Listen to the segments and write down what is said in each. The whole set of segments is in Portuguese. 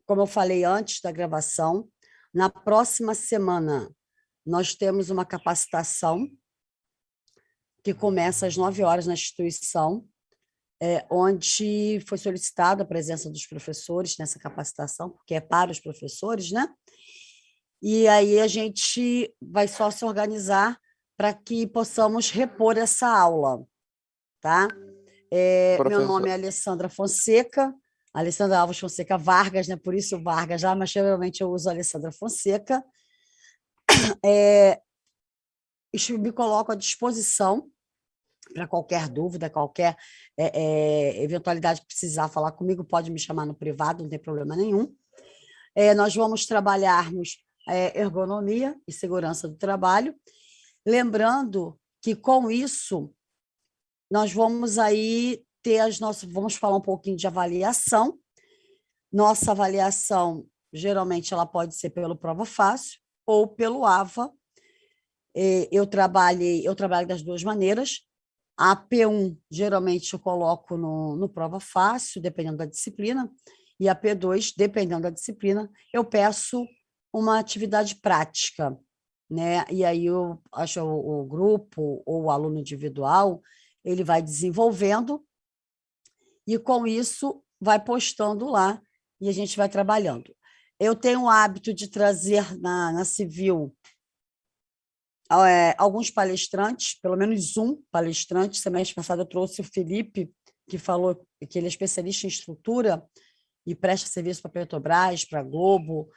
Como eu falei antes da gravação, na próxima semana nós temos uma capacitação que começa às 9 horas na instituição, onde foi solicitada a presença dos professores nessa capacitação, porque é para os professores, né? E aí a gente vai só se organizar para que possamos repor essa aula, tá? Meu nome é Alessandra Fonseca, Alessandra Alves Fonseca Vargas, né? Por isso Vargas já, mas geralmente eu uso Alessandra Fonseca. Me coloco à disposição para qualquer dúvida, qualquer eventualidade que precisar falar comigo, pode me chamar no privado, não tem problema nenhum. Nós vamos trabalharmos ergonomia e segurança do trabalho, lembrando que com isso nós vamos aí ter vamos falar um pouquinho de avaliação. Nossa avaliação, geralmente, ela pode ser pelo Prova Fácil ou pelo AVA. Eu trabalho das duas maneiras. A P1, geralmente, eu coloco no Prova Fácil, dependendo da disciplina, e a P2, dependendo da disciplina, eu peço uma atividade prática, né? E aí eu acho o grupo ou o aluno individual, ele vai desenvolvendo e, com isso, vai postando lá e a gente vai trabalhando. Eu tenho o hábito de trazer na Civil alguns palestrantes, pelo menos um palestrante. Semestre passado eu trouxe o Felipe, que falou que ele é especialista em estrutura e presta serviço para a Petrobras, para a Globo,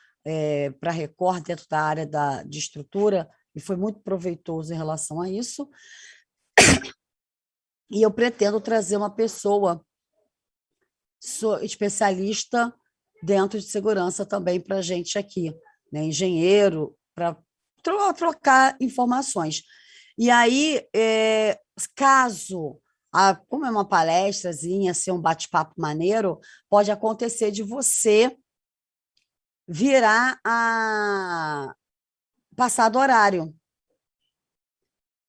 para a Record, dentro da área de estrutura, e foi muito proveitoso em relação a isso. E eu pretendo trazer uma pessoa especialista dentro de segurança também para a gente aqui, né? Engenheiro, para trocar informações. E aí, caso, como é uma palestrazinha, ser um bate-papo maneiro, pode acontecer de você virar a passar do horário.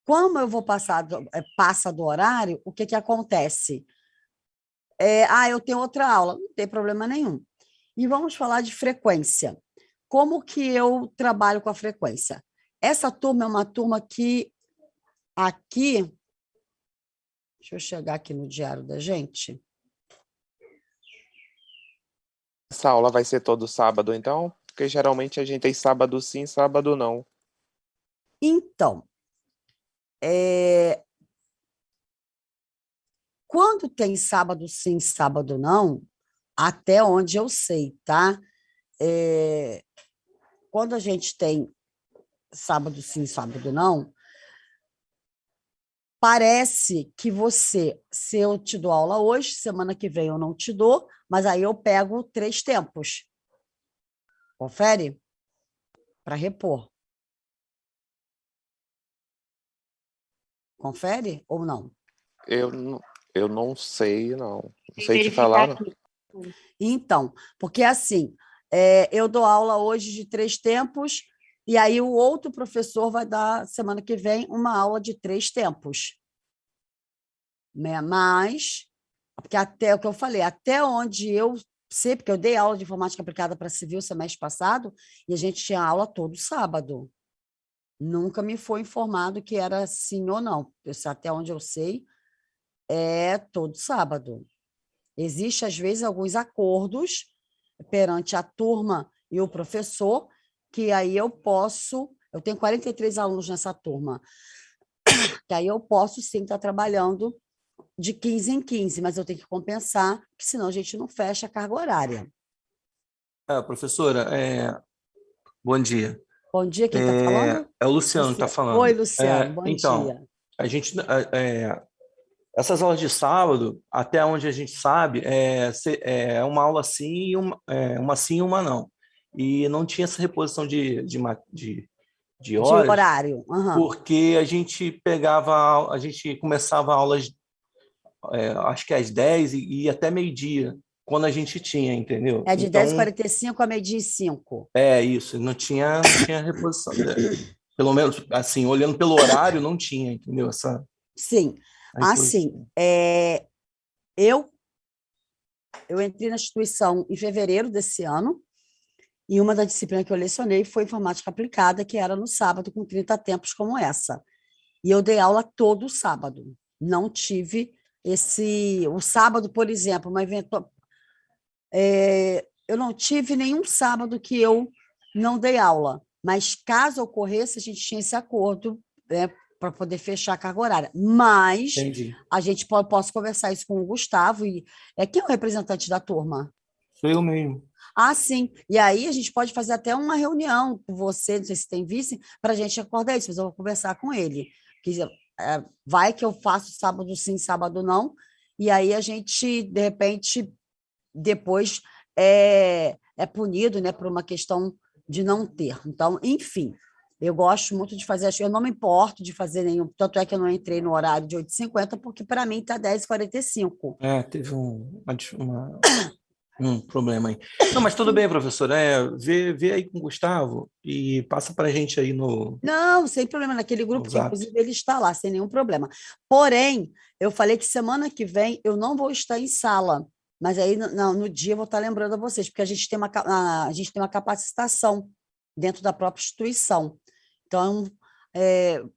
Como eu vou passa do horário, o que acontece? Eu tenho outra aula, não tem problema nenhum. E vamos falar de frequência. Como que eu trabalho com a frequência? Essa turma é uma turma que aqui, deixa eu chegar aqui no diário da gente. Essa aula vai ser todo sábado, então? Porque geralmente a gente tem sábado sim, sábado não. Então, quando tem sábado sim, sábado não, até onde eu sei, tá? Quando a gente tem sábado sim, sábado não, parece que se eu te dou aula hoje, semana que vem eu não te dou, mas aí eu pego 3 tempos. Confere? Para repor. Confere ou não? Eu não sei, não. Não sei te Verificar falar, não. aqui. Então, porque assim, eu dou aula hoje de 3 tempos, e aí o outro professor vai dar, semana que vem, uma aula de 3 tempos. Né? Mas, porque até o que eu falei, até onde eu sei, porque eu dei aula de informática aplicada para civil semestre passado, e a gente tinha aula todo sábado. Nunca me foi informado que era sim ou não. Até onde eu sei, é todo sábado. Existe, às vezes, alguns acordos perante a turma e o professor, que aí eu tenho 43 alunos nessa turma, que aí eu posso sim estar trabalhando de 15 em 15, mas eu tenho que compensar, porque senão a gente não fecha a carga horária. Professora, bom dia. Bom dia, quem está falando? É o Luciano que está falando. Oi, Luciano, bom Então, dia. a gente, essas aulas de sábado, até onde a gente sabe, é uma aula sim e uma sim e uma não. E não tinha essa reposição de horas, horário. Uhum. porque a gente começava aulas, acho que às 10 e ia até meio-dia, quando a gente tinha, entendeu? É de então, 10h45 a meio-dia e 5. Isso, não tinha reposição. Pelo menos, assim, olhando pelo horário, não tinha, entendeu? Sim, assim, eu Eu entrei na instituição em fevereiro desse ano, e uma das disciplinas que eu lecionei foi informática aplicada, que era no sábado, com 30 tempos como essa. E eu dei aula todo sábado. Não tive o sábado, por exemplo, eu não tive nenhum sábado que eu não dei aula, mas caso ocorresse, a gente tinha esse acordo, né, para poder fechar a carga horária. Mas Entendi. a gente posso conversar isso com o Gustavo, e quem é o representante da turma? Sou eu mesmo. Ah, sim. E aí a gente pode fazer até uma reunião com você, não sei se tem vice, para a gente acordar isso, mas eu vou conversar com ele. Vai que eu faço sábado sim, sábado não, e aí a gente, de repente, depois é punido, né, por uma questão de não ter. Então, enfim, eu gosto muito de fazer, eu não me importo de fazer nenhum, tanto é que eu não entrei no horário de 8h50, porque para mim está 10h45. Teve um problema aí. Não, mas tudo bem, professor. Vê aí com o Gustavo e passa para a gente aí no Não, sem problema, naquele grupo, que Zap. inclusive ele está lá, sem nenhum problema. Porém, eu falei que semana que vem eu não vou estar em sala, mas aí no dia eu vou estar lembrando a vocês, porque a gente tem a gente tem uma capacitação dentro da própria instituição. Então,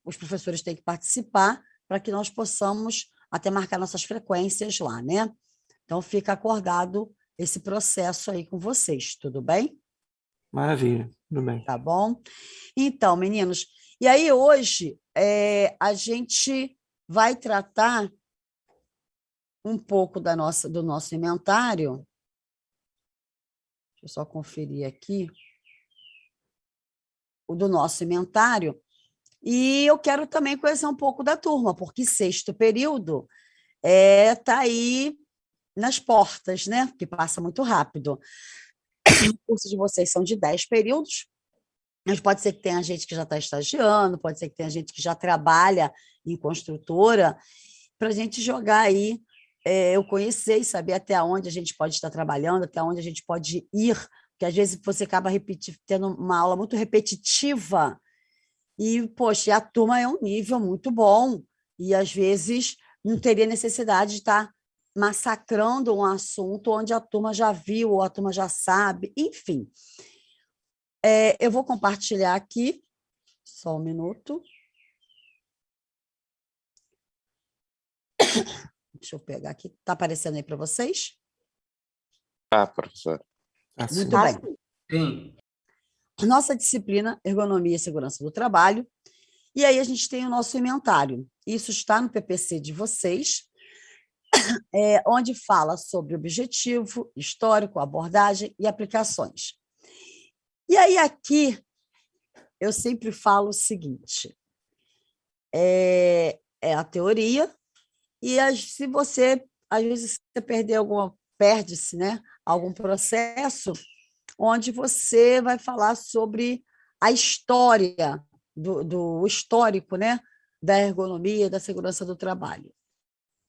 os professores têm que participar para que nós possamos até marcar nossas frequências lá, né? Então, fica acordado esse processo aí com vocês, tudo bem? Maravilha, tudo bem. Tá bom? Então, meninos, e aí hoje a gente vai tratar um pouco do nosso inventário. Deixa eu só conferir aqui. O do nosso inventário. E eu quero também conhecer um pouco da turma, porque sexto período está aí nas portas, né? Que passa muito rápido. O curso de vocês são de 10 períodos, mas pode ser que tenha gente que já está estagiando, pode ser que tenha gente que já trabalha em construtora, para a gente jogar aí, eu conhecer e saber até onde a gente pode estar trabalhando, até onde a gente pode ir, porque às vezes você acaba tendo uma aula muito repetitiva e, poxa, a turma é um nível muito bom e às vezes não teria necessidade de estar massacrando um assunto onde a turma já viu ou a turma já sabe, enfim. Eu vou compartilhar aqui, só um minuto. Deixa eu pegar aqui. Está aparecendo aí para vocês? Professor. Muito bem. Sim. Nossa disciplina, Ergonomia e Segurança do Trabalho. E aí a gente tem o nosso inventário. Isso está no PPC de vocês, onde fala sobre objetivo, histórico, abordagem e aplicações. E aí aqui eu sempre falo o seguinte, é a teoria, e se você, às vezes, você perde-se, né, algum processo, onde você vai falar sobre a história, do histórico, né, da ergonomia e da segurança do trabalho.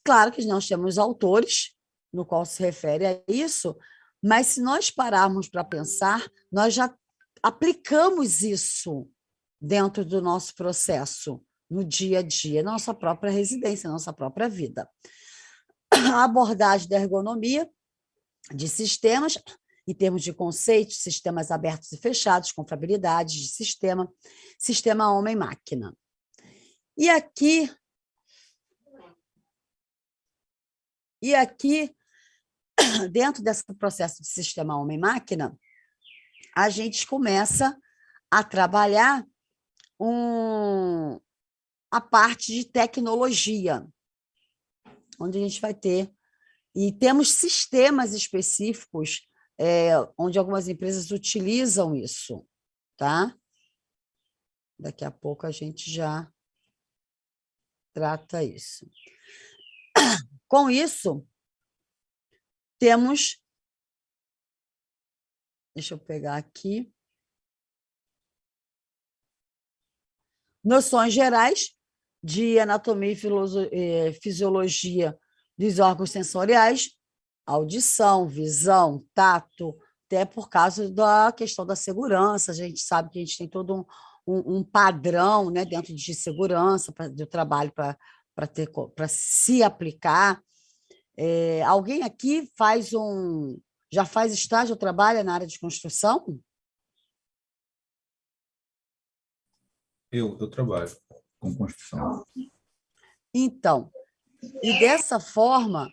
Claro que nós temos autores no qual se refere a isso, mas se nós pararmos para pensar, nós já aplicamos isso dentro do nosso processo, no dia a dia, nossa própria residência, nossa própria vida. A abordagem da ergonomia de sistemas, em termos de conceitos, sistemas abertos e fechados, confiabilidade de sistema homem-máquina. E aqui, dentro desse processo de sistema homem-máquina, a gente começa a trabalhar a parte de tecnologia, onde a gente vai ter, e temos sistemas específicos onde algumas empresas utilizam isso, tá? Daqui a pouco a gente já trata isso. Com isso, temos... Deixa eu pegar aqui. Noções gerais de anatomia e fisiologia dos órgãos sensoriais, audição, visão, tato, até por causa da questão da segurança. A gente sabe que a gente tem todo um padrão, né, dentro de segurança do trabalho para se aplicar. Alguém aqui já faz estágio ou trabalha na área de construção? Eu trabalho com construção. Então, e dessa forma,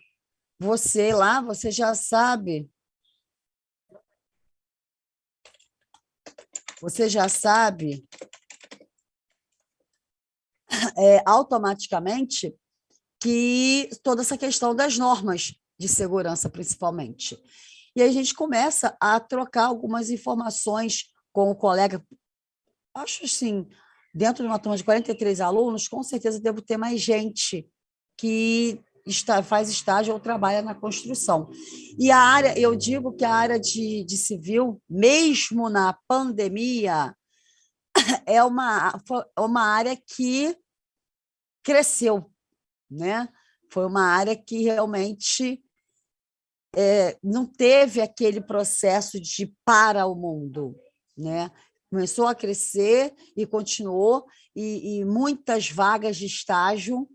você já sabe, automaticamente que toda essa questão das normas de segurança, principalmente. E aí a gente começa a trocar algumas informações com o colega. Acho assim, dentro de uma turma de 43 alunos, com certeza devo ter mais gente que faz estágio ou trabalha na construção. E a área, eu digo que a área de civil, mesmo na pandemia, é uma área que cresceu, né? Foi uma área que realmente não teve aquele processo de para o mundo, né? Começou a crescer e continuou, e muitas vagas de estágio,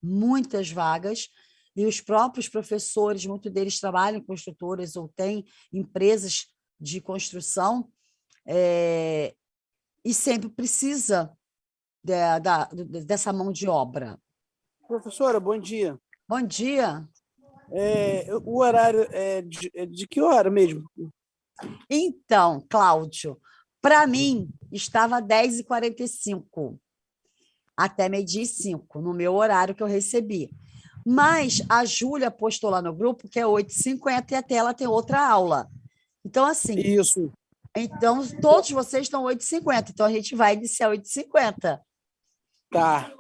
muitas vagas, e os próprios professores, muitos deles trabalham em construtoras ou têm empresas de construção, e sempre precisa dessa mão de obra. Professora, bom dia. Bom dia. O horário é de que hora mesmo? Então, Cláudio, para mim, estava 10h45, até 12h05, no meu horário que eu recebi. Mas a Júlia postou lá no grupo que é 8h50 e até ela tem outra aula. Então, assim... Isso. Então, todos vocês estão 8h50, então a gente vai iniciar 8h50. Tá.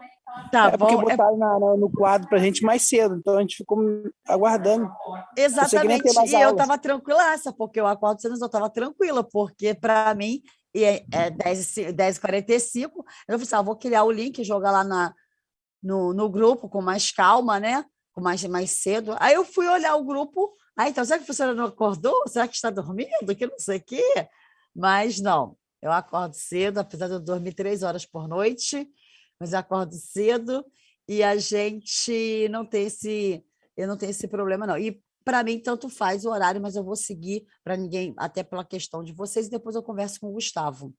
Tá bom? Porque botaram no quadro para a gente mais cedo, então a gente ficou aguardando. Exatamente, e eu estava tranquilaça, porque eu acordo cedo, eu estava tranquila, porque para mim é 10h45, eu falei assim, vou criar o link, jogar lá no grupo com mais calma, né? Com mais cedo. Aí eu fui olhar o grupo, então, será que a professora não acordou? Será que está dormindo? Que não sei o quê. Mas não, eu acordo cedo, apesar de eu dormir 3 horas por noite, mas eu acordo cedo e a gente não tem eu não tenho esse problema, não. E para mim, tanto faz o horário, mas eu vou seguir para ninguém, até pela questão de vocês, e depois eu converso com o Gustavo.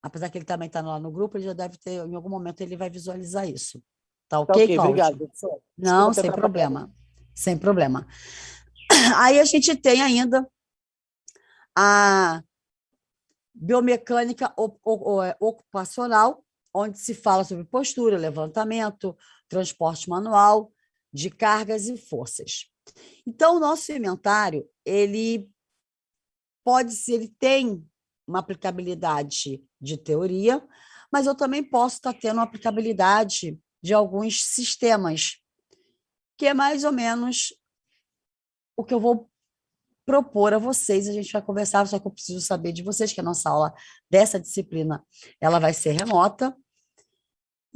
Apesar que ele também está lá no grupo, ele já deve ter, em algum momento, ele vai visualizar isso. Tá ok, Cláudio? Obrigado, professor. Não, sem problema. Sem problema. Aí a gente tem ainda a biomecânica ocupacional, onde se fala sobre postura, levantamento, transporte manual de cargas e forças. Então, o nosso inventário, ele tem uma aplicabilidade de teoria, mas eu também posso estar tendo uma aplicabilidade de alguns sistemas, que é mais ou menos o que eu vou propor a vocês, a gente vai conversar, só que eu preciso saber de vocês, que a nossa aula dessa disciplina ela vai ser remota,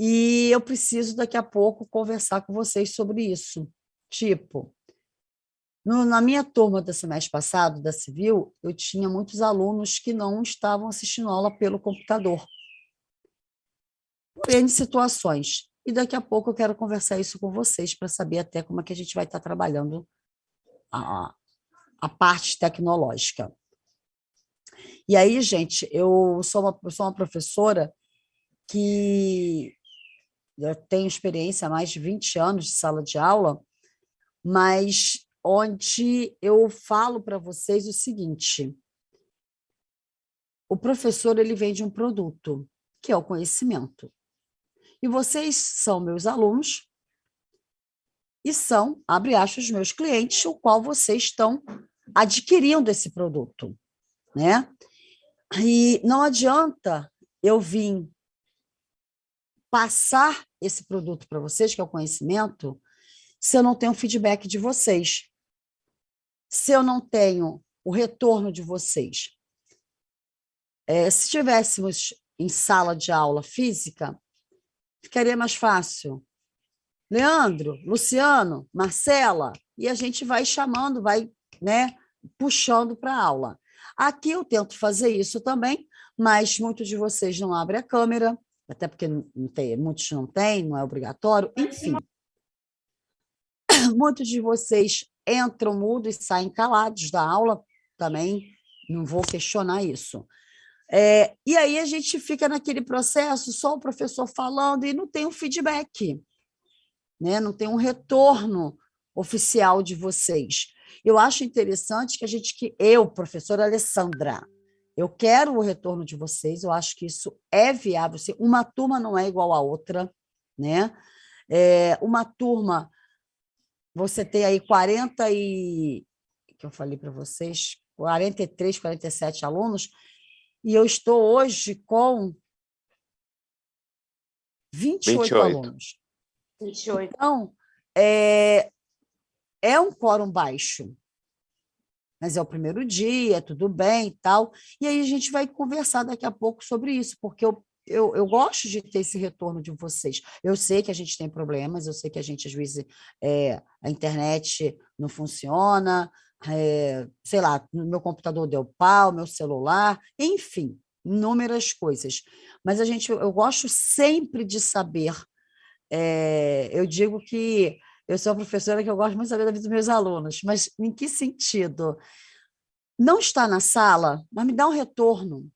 e eu preciso, daqui a pouco, conversar com vocês sobre isso. Tipo, na minha turma do semestre passado, da Civil, eu tinha muitos alunos que não estavam assistindo aula pelo computador, por N situações. E daqui a pouco eu quero conversar isso com vocês, para saber até como é que a gente vai estar trabalhando a parte tecnológica. E aí, gente, eu sou uma professora que eu tenho experiência há mais de 20 anos de sala de aula, mas onde eu falo para vocês o seguinte: o professor ele vende um produto, que é o conhecimento. E vocês são meus alunos e são, abre aspas, meus clientes, o qual vocês estão adquirindo esse produto, né? E não adianta eu vir passar esse produto para vocês, que é o conhecimento, se eu não tenho o feedback de vocês, se eu não tenho o retorno de vocês. Se estivéssemos em sala de aula física, ficaria mais fácil. Leandro, Luciano, Marcela, e a gente vai chamando, vai, né, puxando para a aula. Aqui eu tento fazer isso também, mas muitos de vocês não abrem a câmera, até porque muitos não têm, não é obrigatório, enfim. Muitos de vocês entram mudos e saem calados da aula, também não vou questionar isso. E aí a gente fica naquele processo, só o professor falando, e não tem um feedback, né? Não tem um retorno oficial de vocês. Eu acho interessante que eu, professora Alessandra, eu quero o retorno de vocês, eu acho que isso é viável. Uma turma não é igual à outra, né? Uma turma, você tem aí 40 que eu falei para vocês, 43, 47 alunos, e eu estou hoje com 28 alunos. 28. Então, é um quórum baixo, mas é o primeiro dia, tudo bem e tal. E aí a gente vai conversar daqui a pouco sobre isso, porque eu gosto de ter esse retorno de vocês. Eu sei que a gente tem problemas, eu sei que a gente, às vezes, a internet não funciona, sei lá, meu computador deu pau, meu celular, enfim, inúmeras coisas. Mas eu gosto sempre de saber. Eu digo que eu sou a professora que eu gosto muito de saber da vida dos meus alunos, mas em que sentido? Não está na sala, mas me dá um retorno.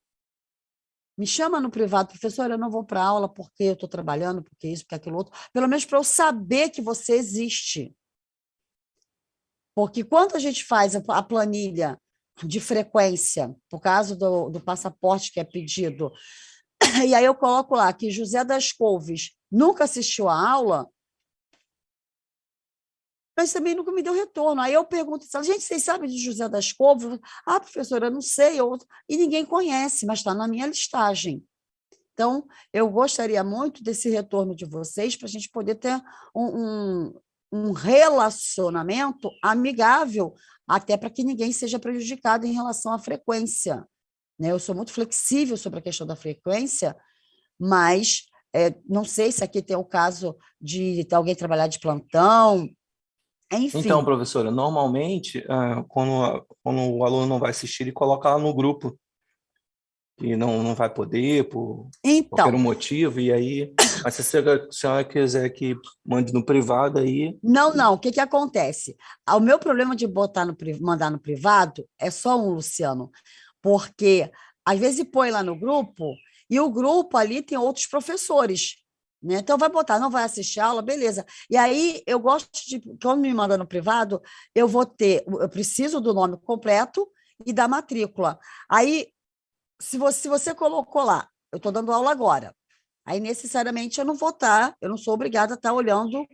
Me chama no privado, professora, eu não vou para a aula porque eu estou trabalhando, porque isso, porque aquilo outro, pelo menos para eu saber que você existe. Porque quando a gente faz a planilha de frequência, por causa do passaporte que é pedido, e aí eu coloco lá que José das Couves nunca assistiu à aula, mas também nunca me deu retorno. Aí eu pergunto, gente, vocês sabem de José das Couves? Ah, professora, eu não sei. E ninguém conhece, mas está na minha listagem. Então, eu gostaria muito desse retorno de vocês para a gente poder ter um relacionamento amigável, até para que ninguém seja prejudicado em relação à frequência. Né? Eu sou muito flexível sobre a questão da frequência, mas não sei se aqui tem o caso de alguém trabalhar de plantão, enfim. Então, professora, normalmente, quando o aluno não vai assistir, ele coloca lá no grupo que não vai poder por qualquer motivo, e aí, mas se a senhora quiser que mande no privado, aí... Não, o que acontece? O meu problema de mandar no privado é só um, Luciano, porque às vezes põe lá no grupo, e o grupo ali tem outros professores, né? Então vai botar, não vai assistir a aula, beleza. E aí eu gosto de, quando me manda no privado, eu preciso do nome completo e da matrícula. Aí, se você colocou lá, eu estou dando aula agora, aí necessariamente eu não sou obrigada a estar olhando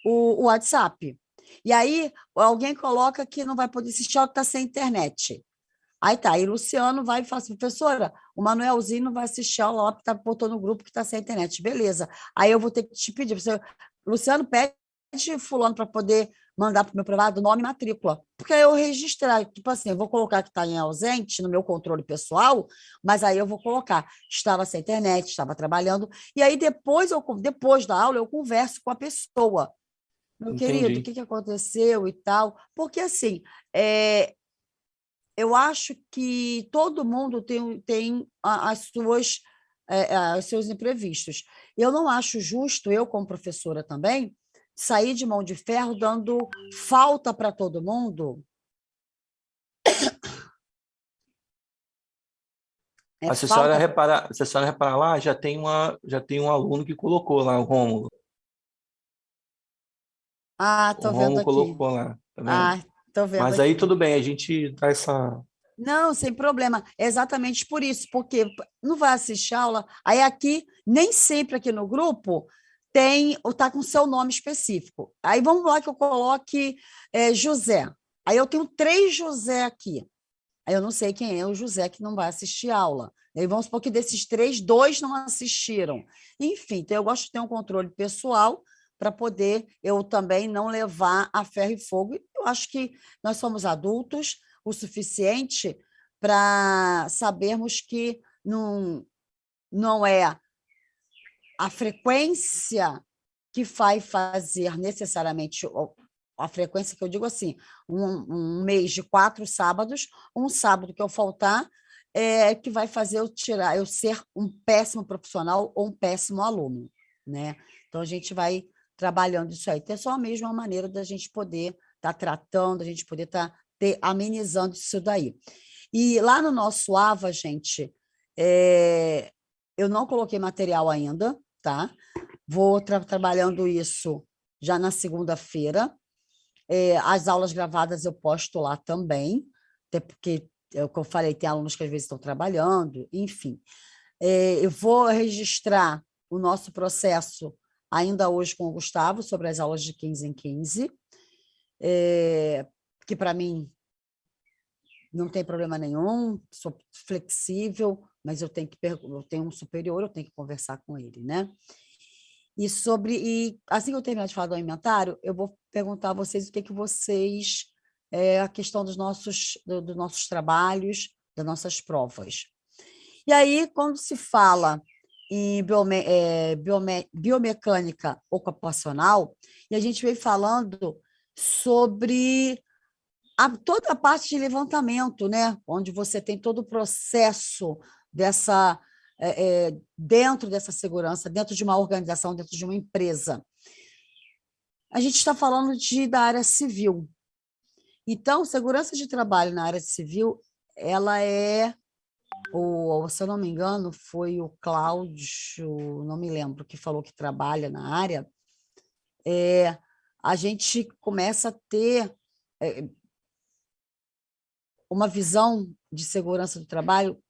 o WhatsApp. E aí alguém coloca que não vai poder assistir aula que está sem internet. Aí tá, aí Luciano vai e fala assim, professora, o Manuelzinho não vai assistir a aula lá, porque botou no grupo que está sem internet. Beleza. Aí eu vou ter que te pedir, Luciano, pede fulano para poder mandar para o meu privado nome e matrícula. Porque aí eu registrar, tipo assim, eu vou colocar que está em ausente no meu controle pessoal, mas aí eu vou colocar, estava sem internet, estava trabalhando, e aí depois da aula eu converso com a pessoa. Meu querido, o que aconteceu e tal? Porque, assim, eu acho que todo mundo tem os seus imprevistos. Eu não acho justo, eu como professora também, sair de mão de ferro dando falta para todo mundo. Se a senhora reparar lá, já tem um aluno que colocou lá, o Rômulo. Estou vendo aqui. Colocou lá, tá vendo? Estou vendo. Mas aí tudo bem, a gente dá essa... Não, sem problema. É exatamente por isso, porque não vai assistir aula. Aí aqui, nem sempre aqui no grupo, está com seu nome específico. Aí vamos lá que eu coloque José. Aí eu tenho 3 José aqui. Aí eu não sei quem é o José que não vai assistir aula. Aí vamos supor que desses 3, 2 não assistiram. Enfim, então eu gosto de ter um controle pessoal para poder eu também não levar a ferro e fogo. Eu acho que nós somos adultos o suficiente para sabermos que não é a frequência que vai fazer necessariamente a frequência que eu digo assim, um mês de 4 sábados, um sábado que eu faltar, que vai fazer eu ser um péssimo profissional ou um péssimo aluno, né? Então a gente vai trabalhando isso aí. Então, é só a mesma maneira da gente poder estar tratando, da gente poder estar amenizando isso daí. E lá no nosso AVA, gente, eu não coloquei material ainda, tá? Vou trabalhando isso já na segunda-feira. As aulas gravadas eu posto lá também, até porque, é o que eu falei, tem alunos que às vezes estão trabalhando, enfim. Eu vou registrar o nosso processo ainda hoje com o Gustavo sobre as aulas de 15 em 15, que para mim não tem problema nenhum, sou flexível, mas eu tenho um superior, eu tenho que conversar com ele, né? E assim que eu terminar de falar do inventário, eu vou perguntar a vocês o que vocês, a questão dos nossos trabalhos, das nossas provas. E aí, quando se fala em biomecânica ocupacional, e a gente vem falando sobre toda a parte de levantamento, né? Onde você tem todo o processo dentro dessa segurança, dentro de uma organização, dentro de uma empresa. A gente está falando da área civil. Então, segurança de trabalho na área civil, ela se eu não me engano, foi o Cláudio, não me lembro, que falou que trabalha na área, a gente começa a ter uma visão de segurança do trabalho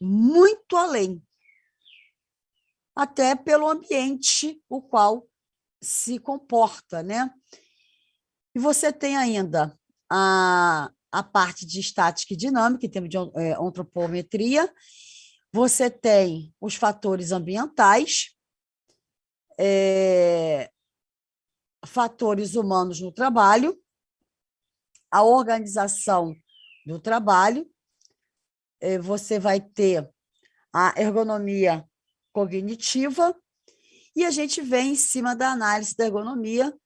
muito além, até pelo ambiente o qual se comporta, né? E você tem ainda a parte de estática e dinâmica, em termos de antropometria, você tem os fatores ambientais, fatores humanos no trabalho, a organização do trabalho, você vai ter a ergonomia cognitiva, e a gente vem em cima da análise da ergonomia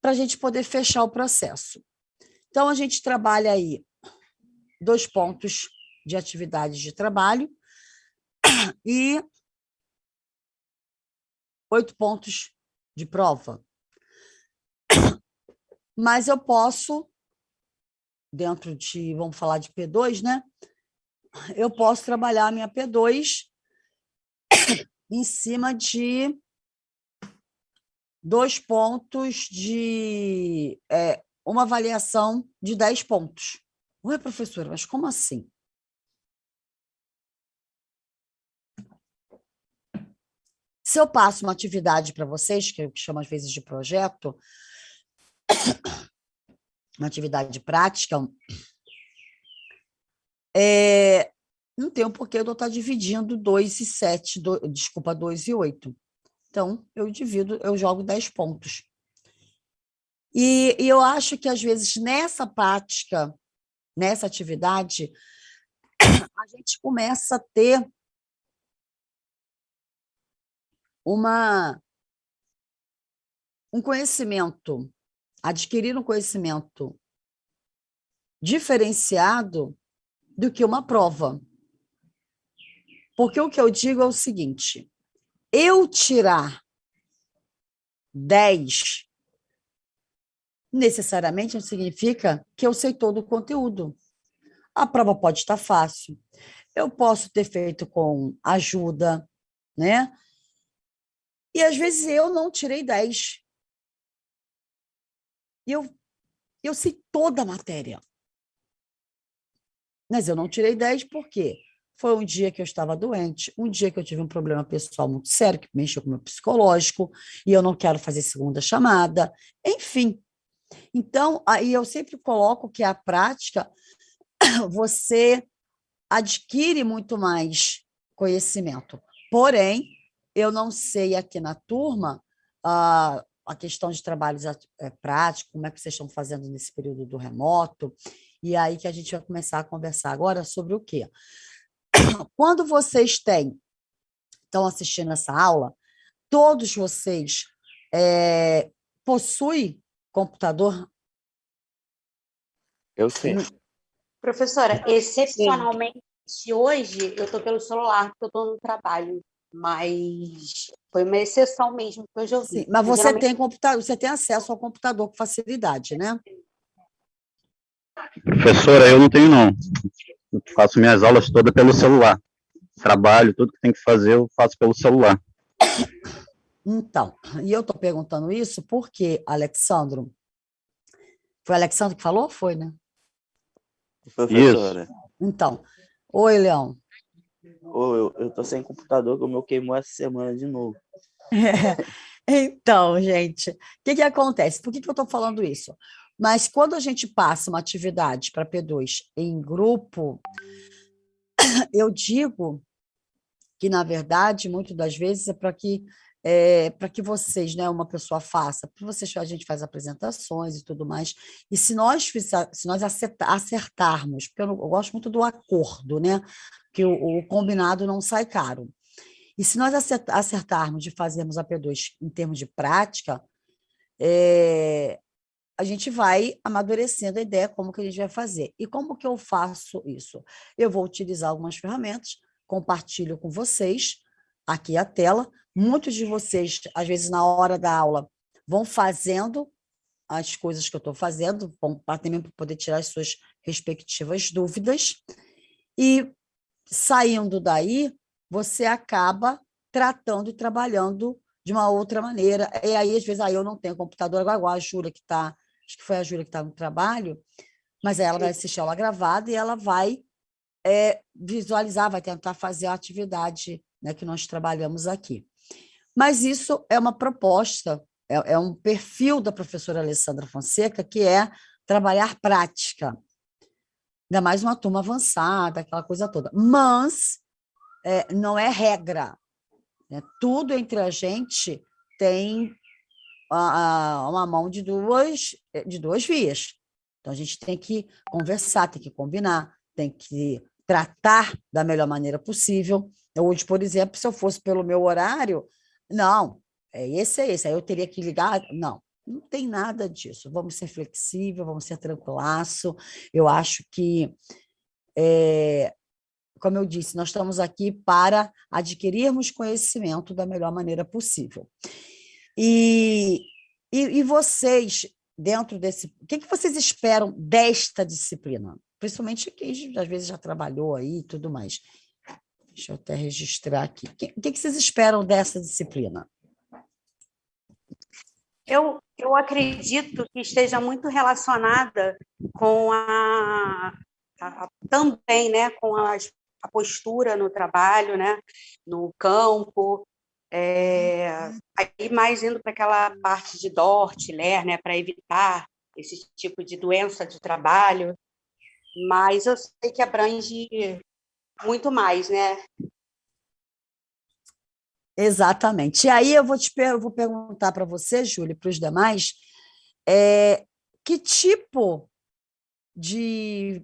para a gente poder fechar o processo. Então, a gente trabalha aí 2 pontos de atividades de trabalho e 8 pontos de prova. Mas eu posso, dentro de, vamos falar de P2, né? Eu posso trabalhar a minha P2 em cima de 2 pontos de uma avaliação de 10 pontos. Ué, professora, mas como assim? Se eu passo uma atividade para vocês, que eu chamo às vezes de projeto, uma atividade prática, não tem um porquê eu estar dividindo 2 e 7, 2 e 8. Então, eu jogo 10 pontos. E eu acho que, às vezes, nessa prática, nessa atividade, a gente começa a ter um conhecimento, adquirir um conhecimento diferenciado do que uma prova. Porque o que eu digo é o seguinte: eu tirar 10 necessariamente não significa que eu sei todo o conteúdo. A prova pode estar fácil, eu posso ter feito com ajuda, né? E às vezes eu não tirei 10. E eu sei toda a matéria. Mas eu não tirei 10 por quê? Foi um dia que eu estava doente, um dia que eu tive um problema pessoal muito sério, que mexeu com o meu psicológico, e eu não quero fazer segunda chamada, enfim. Então, aí eu sempre coloco que a prática, você adquire muito mais conhecimento. Porém, eu não sei aqui na turma a questão de trabalhos práticos, como é que vocês estão fazendo nesse período do remoto, e aí que a gente vai começar a conversar agora sobre o quê? Quando vocês estão assistindo essa aula, todos vocês possuem computador? Eu sim. Professora, excepcionalmente hoje eu estou pelo celular, porque eu estou no trabalho, mas foi uma exceção mesmo que eu já ouvi. Sim, mas você Geralmente, tem computador, você tem acesso ao computador com facilidade, né? Professora, eu não tenho, não. Eu faço minhas aulas todas pelo celular. Trabalho, tudo que tem que fazer, eu faço pelo celular. Então, e eu estou perguntando isso porque, Alexandro, foi o Alexandro que falou? Foi, né? Professora, Então, oi, Leão. eu tô sem computador, que o meu queimou essa semana de novo. Então, gente, o que acontece? Por que eu estou falando isso? Mas quando a gente passa uma atividade para P2 em grupo, eu digo que, na verdade, muitas das vezes é para que vocês, né, uma pessoa faça, para vocês, a gente faz apresentações e tudo mais, e se nós acertarmos, porque eu gosto muito do acordo, né, que o combinado não sai caro. E se nós acertarmos de fazermos a P2 em termos de prática, a gente vai amadurecendo a ideia como que a gente vai fazer. E como que eu faço isso? Eu vou utilizar algumas ferramentas, compartilho com vocês aqui a tela. Muitos de vocês, às vezes, na hora da aula, vão fazendo as coisas que eu estou fazendo, também para poder tirar as suas respectivas dúvidas. E, saindo daí, você acaba tratando e trabalhando de uma outra maneira. E aí, às vezes, eu não tenho computador, igual a Júlia, que está, acho que foi a Júlia que está no trabalho, mas aí ela vai assistir a aula gravada e ela vai visualizar, vai tentar fazer a atividade, né, que nós trabalhamos aqui. Mas isso é uma proposta, é um perfil da professora Alessandra Fonseca, que é trabalhar prática. Ainda mais uma turma avançada, aquela coisa toda. Mas não é regra, né? Tudo entre a gente tem uma mão de duas vias. Então, a gente tem que conversar, tem que combinar, tem que tratar da melhor maneira possível. Hoje, por exemplo, se eu fosse pelo meu horário, não, é esse. Aí eu teria que ligar. Não tem nada disso. Vamos ser flexíveis, vamos ser tranquilaço. Eu acho que, como eu disse, nós estamos aqui para adquirirmos conhecimento da melhor maneira possível. E vocês, dentro desse... O que vocês esperam desta disciplina? Principalmente quem, às vezes, já trabalhou aí e tudo mais. Deixa eu até registrar aqui. O que vocês esperam dessa disciplina? eu acredito que esteja muito relacionada com também, né, com a postura no trabalho, né, no campo, aí mais indo para aquela parte de Dort, Ler, né, para evitar esse tipo de doença de trabalho, mas eu sei que abrange muito mais, né? Exatamente. E aí eu vou perguntar para você, Júlia, e para os demais, que tipo de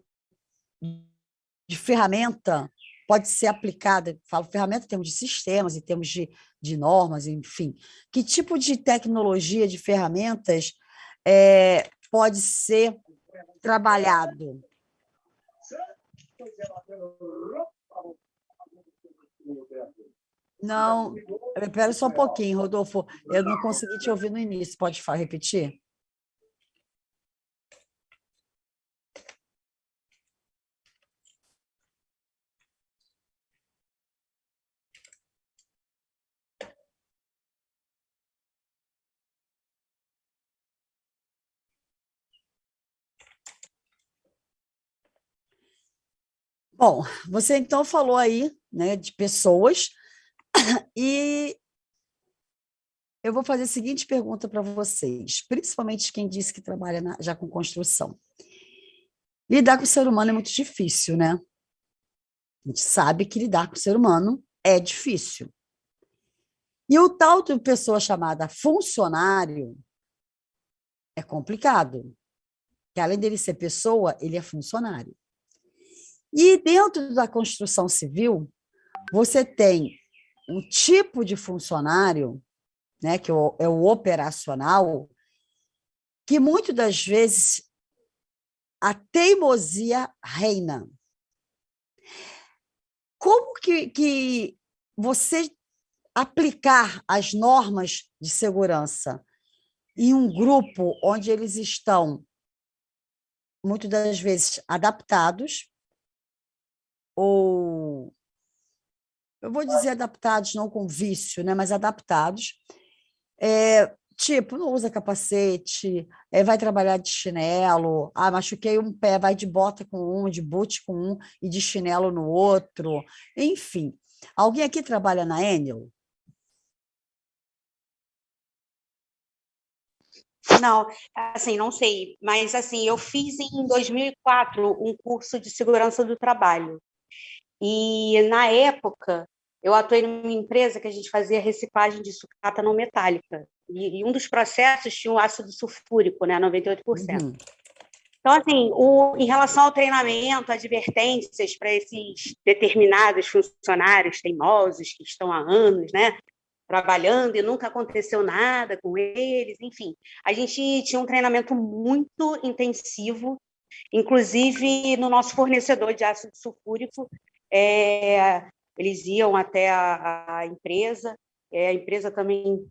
ferramenta pode ser aplicada, falo ferramenta em termos de sistemas, em termos de normas, enfim, que tipo de tecnologia, de ferramentas pode ser trabalhado? Não, espera só um pouquinho, Rodolfo, eu não consegui te ouvir no início, pode repetir? Bom, você então falou aí, né, de pessoas, e eu vou fazer a seguinte pergunta para vocês, principalmente quem disse que trabalha já com construção. Lidar com o ser humano é muito difícil, né? A gente sabe que lidar com o ser humano é difícil. E o tal de pessoa chamada funcionário é complicado, porque além dele ser pessoa, ele é funcionário. E dentro da construção civil, você tem um tipo de funcionário, né, que é o operacional, que muitas das vezes a teimosia reina. Como que você aplicar as normas de segurança em um grupo onde eles estão, muitas das vezes, adaptados, ou, eu vou dizer adaptados, não com vício, né, mas adaptados, tipo, não usa capacete, vai trabalhar de chinelo, machuquei um pé, vai de bota com um, de boot com um e de chinelo no outro, enfim. Alguém aqui trabalha na Enel? Não, assim, não sei, mas assim, eu fiz em 2004 um curso de segurança do trabalho. E na época, eu atuei numa empresa que a gente fazia reciclagem de sucata não metálica. E um dos processos tinha o ácido sulfúrico, né, 98%. Uhum. Então, assim, em relação ao treinamento, advertências para esses determinados funcionários teimosos que estão há anos, né, trabalhando e nunca aconteceu nada com eles, enfim. A gente tinha um treinamento muito intensivo, inclusive no nosso fornecedor de ácido sulfúrico, eles iam até a empresa, a empresa também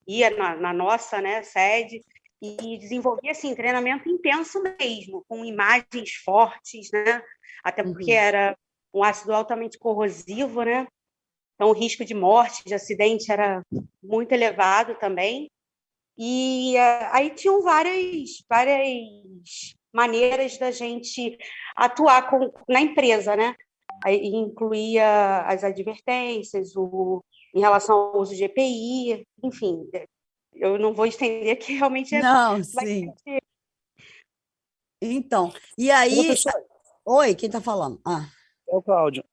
ia na nossa, né, sede, e desenvolvia assim, treinamento intenso mesmo, com imagens fortes, né? Até porque era um ácido altamente corrosivo, né? Então, o risco de morte, de acidente era muito elevado também. E aí tinham várias maneiras da gente atuar na empresa, né? Aí incluía as advertências, em relação ao uso de EPI, enfim. Eu não vou estender, que realmente Não, sim. Então, e aí... Professor, Oi, quem está falando? é o Cláudio.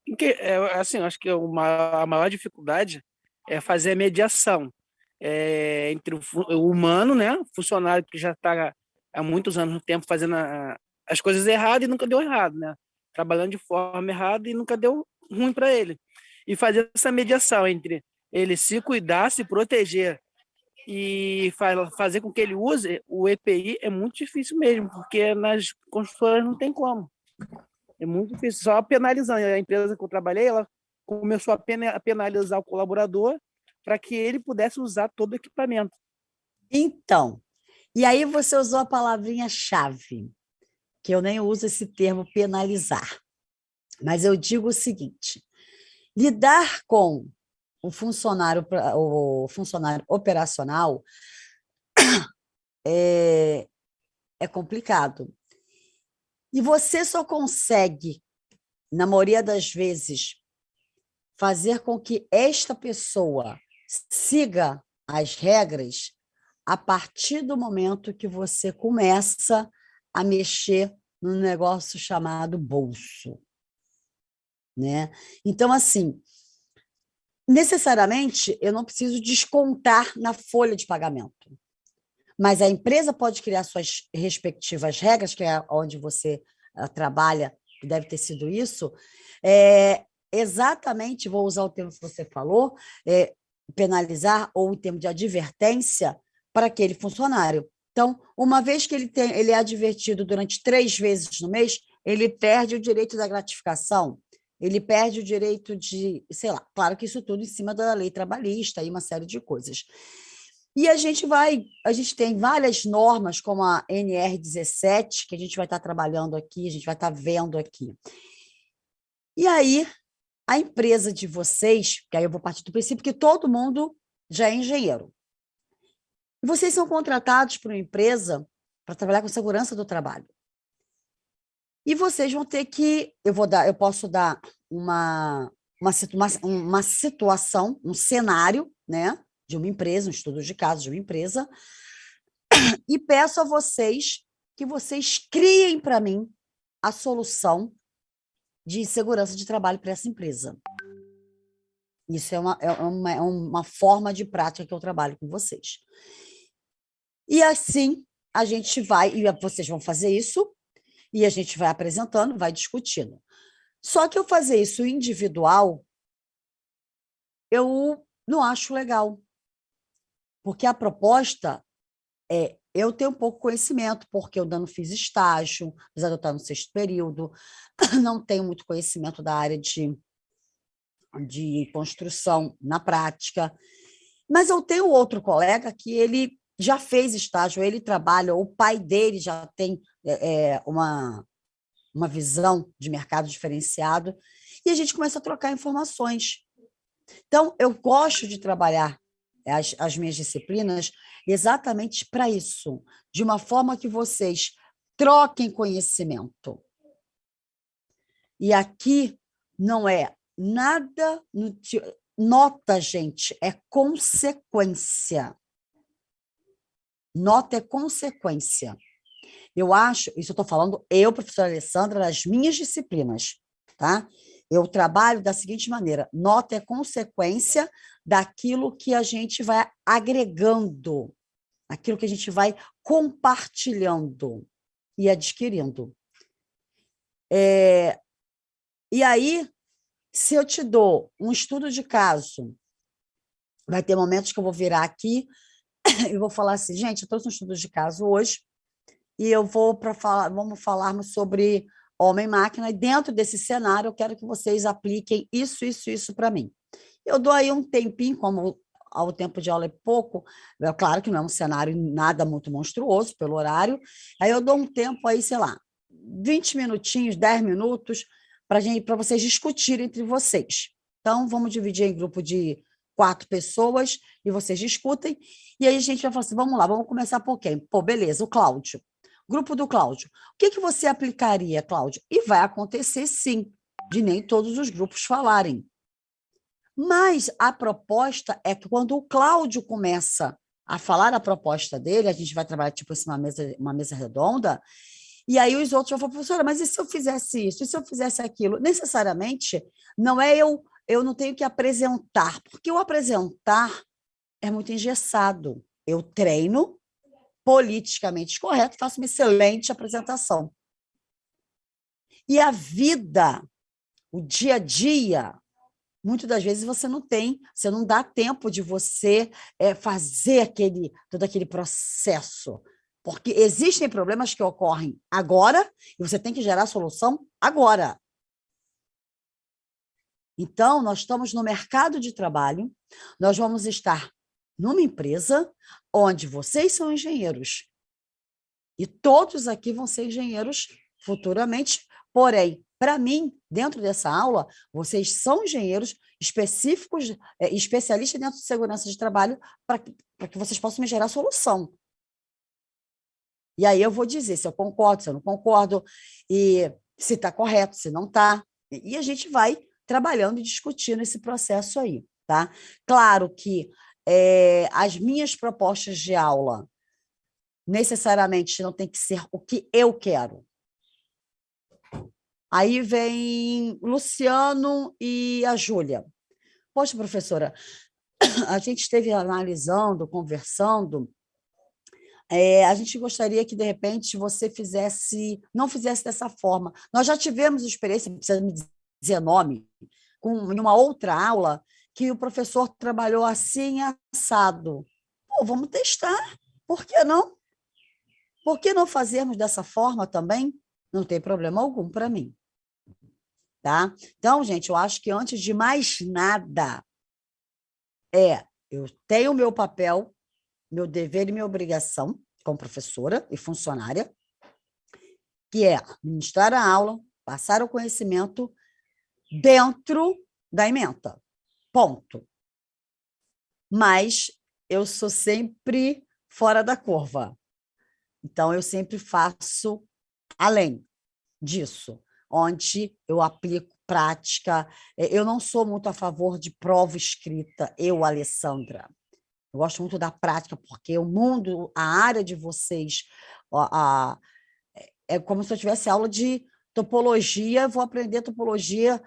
Assim, acho que a maior dificuldade é fazer a mediação entre o humano, né, o funcionário que já está há muitos anos no tempo fazendo as coisas erradas e nunca deu errado, né? Trabalhando de forma errada e nunca deu ruim para ele. E fazer essa mediação entre ele se cuidar, se proteger e fazer com que ele use o EPI é muito difícil mesmo, porque nas construtoras não tem como. É muito difícil, só penalizando. A empresa que eu trabalhei, ela começou a penalizar o colaborador para que ele pudesse usar todo o equipamento. Então, e aí você usou a palavrinha-chave, que eu nem uso esse termo penalizar, mas eu digo o seguinte: lidar com o funcionário operacional é complicado. E você só consegue, na maioria das vezes, fazer com que esta pessoa siga as regras a partir do momento que você começa a mexer num negócio chamado bolso, né? Então, assim, necessariamente, eu não preciso descontar na folha de pagamento, mas a empresa pode criar suas respectivas regras, que é onde você trabalha, que deve ter sido isso, exatamente, vou usar o termo que você falou, penalizar ou o termo de advertência para aquele funcionário. Então, uma vez que ele é advertido durante 3 vezes no mês, ele perde o direito da gratificação, ele perde o direito de, sei lá, claro que isso tudo em cima da lei trabalhista e uma série de coisas. E a gente tem várias normas, como a NR17, que a gente vai estar trabalhando aqui, a gente vai estar vendo aqui. E aí, a empresa de vocês, que aí eu vou partir do princípio que todo mundo já é engenheiro. E vocês são contratados por uma empresa para trabalhar com segurança do trabalho. E vocês vão ter que, eu posso dar uma situação, um cenário, né, de uma empresa, um estudo de caso de uma empresa, e peço a vocês que vocês criem para mim a solução de segurança de trabalho para essa empresa. Isso é uma forma de prática que eu trabalho com vocês. E assim, a gente vai, e vocês vão fazer isso, e a gente vai apresentando, vai discutindo. Só que eu fazer isso individual, eu não acho legal. Porque a proposta é eu ter um pouco de conhecimento, porque eu não fiz estágio, apesar de eu estar no 6º período, não tenho muito conhecimento da área de de construção na prática. Mas eu tenho outro colega que ele já fez estágio, ele trabalha, o pai dele já tem uma visão de mercado diferenciado, e a gente começa a trocar informações. Então, eu gosto de trabalhar as minhas disciplinas exatamente para isso, de uma forma que vocês troquem conhecimento. E aqui não é nada... Nota, gente, é consequência. Nota é consequência. Eu acho, isso eu estou falando, professora Alessandra, das minhas disciplinas, tá? Eu trabalho da seguinte maneira: nota é consequência daquilo que a gente vai agregando, aquilo que a gente vai compartilhando e adquirindo. E aí, se eu te dou um estudo de caso, vai ter momentos que eu vou virar aqui e vou falar assim, gente, eu trouxe um estudo de caso hoje, e eu vou vamos falarmos sobre homem-máquina, e dentro desse cenário eu quero que vocês apliquem isso para mim. Eu dou aí um tempinho, como o tempo de aula é pouco, é claro que não é um cenário nada muito monstruoso pelo horário, aí eu dou um tempo aí, sei lá, 20 minutinhos, 10 minutos, para vocês discutirem entre vocês. Então, vamos dividir em grupo de 4 pessoas e vocês discutem, e aí a gente vai falar assim, vamos lá, vamos começar por quem? Pô, beleza, o Cláudio. Grupo do Cláudio. O que você aplicaria, Cláudio? E vai acontecer, sim, de nem todos os grupos falarem. Mas a proposta é que quando o Cláudio começa a falar a proposta dele, a gente vai trabalhar tipo assim, uma mesa redonda, e aí os outros vão falar, professora, mas e se eu fizesse isso? E se eu fizesse aquilo? Necessariamente, não é eu não tenho que apresentar, porque o apresentar é muito engessado. Eu treino politicamente correto, faço uma excelente apresentação. E a vida, o dia a dia, muitas das vezes você não dá tempo de você fazer todo aquele processo, porque existem problemas que ocorrem agora e você tem que gerar a solução agora. Então, nós estamos no mercado de trabalho, nós vamos estar numa empresa onde vocês são engenheiros e todos aqui vão ser engenheiros futuramente, porém, para mim, dentro dessa aula, vocês são engenheiros específicos, especialistas dentro de segurança de trabalho, para que vocês possam me gerar solução. E aí eu vou dizer se eu concordo, se eu não concordo, e se está correto, se não está. E a gente vai trabalhando e discutindo esse processo aí, tá? Claro que as minhas propostas de aula necessariamente não tem que ser o que eu quero. Aí vem Luciano e a Júlia. Poxa, professora, a gente esteve analisando, conversando, a gente gostaria que, de repente, você não fizesse dessa forma. Nós já tivemos experiência, não precisa me dizer nome, em uma outra aula, que o professor trabalhou assim, assado. Pô, vamos testar, por que não? Por que não fazermos dessa forma também? Não tem problema algum para mim. Tá? Então, gente, eu acho que antes de mais nada, eu tenho o meu papel, meu dever e minha obrigação como professora e funcionária, que é ministrar a aula, passar o conhecimento dentro da ementa. Ponto. Mas eu sou sempre fora da curva. Então, eu sempre faço além disso, onde eu aplico prática. Eu não sou muito a favor de prova escrita, Alessandra. Eu gosto muito da prática, porque o mundo, a área de vocês, é como se eu tivesse aula de topologia, vou aprender topologia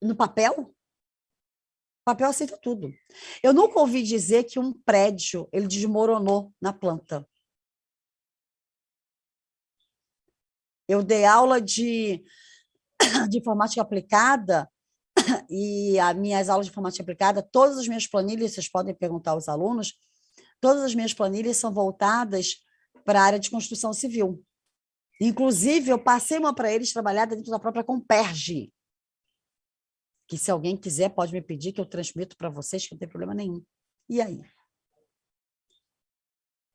no papel? O papel aceita tudo. Eu nunca ouvi dizer que um prédio ele desmoronou na planta. Eu dei aula de informática aplicada e as minhas aulas de informática aplicada, todas as minhas planilhas, vocês podem perguntar aos alunos, todas as minhas planilhas são voltadas para a área de construção civil. Inclusive, eu passei uma para eles trabalhada dentro da própria Comperge. que se alguém quiser pode me pedir que eu transmito para vocês, que não tem problema nenhum. E aí?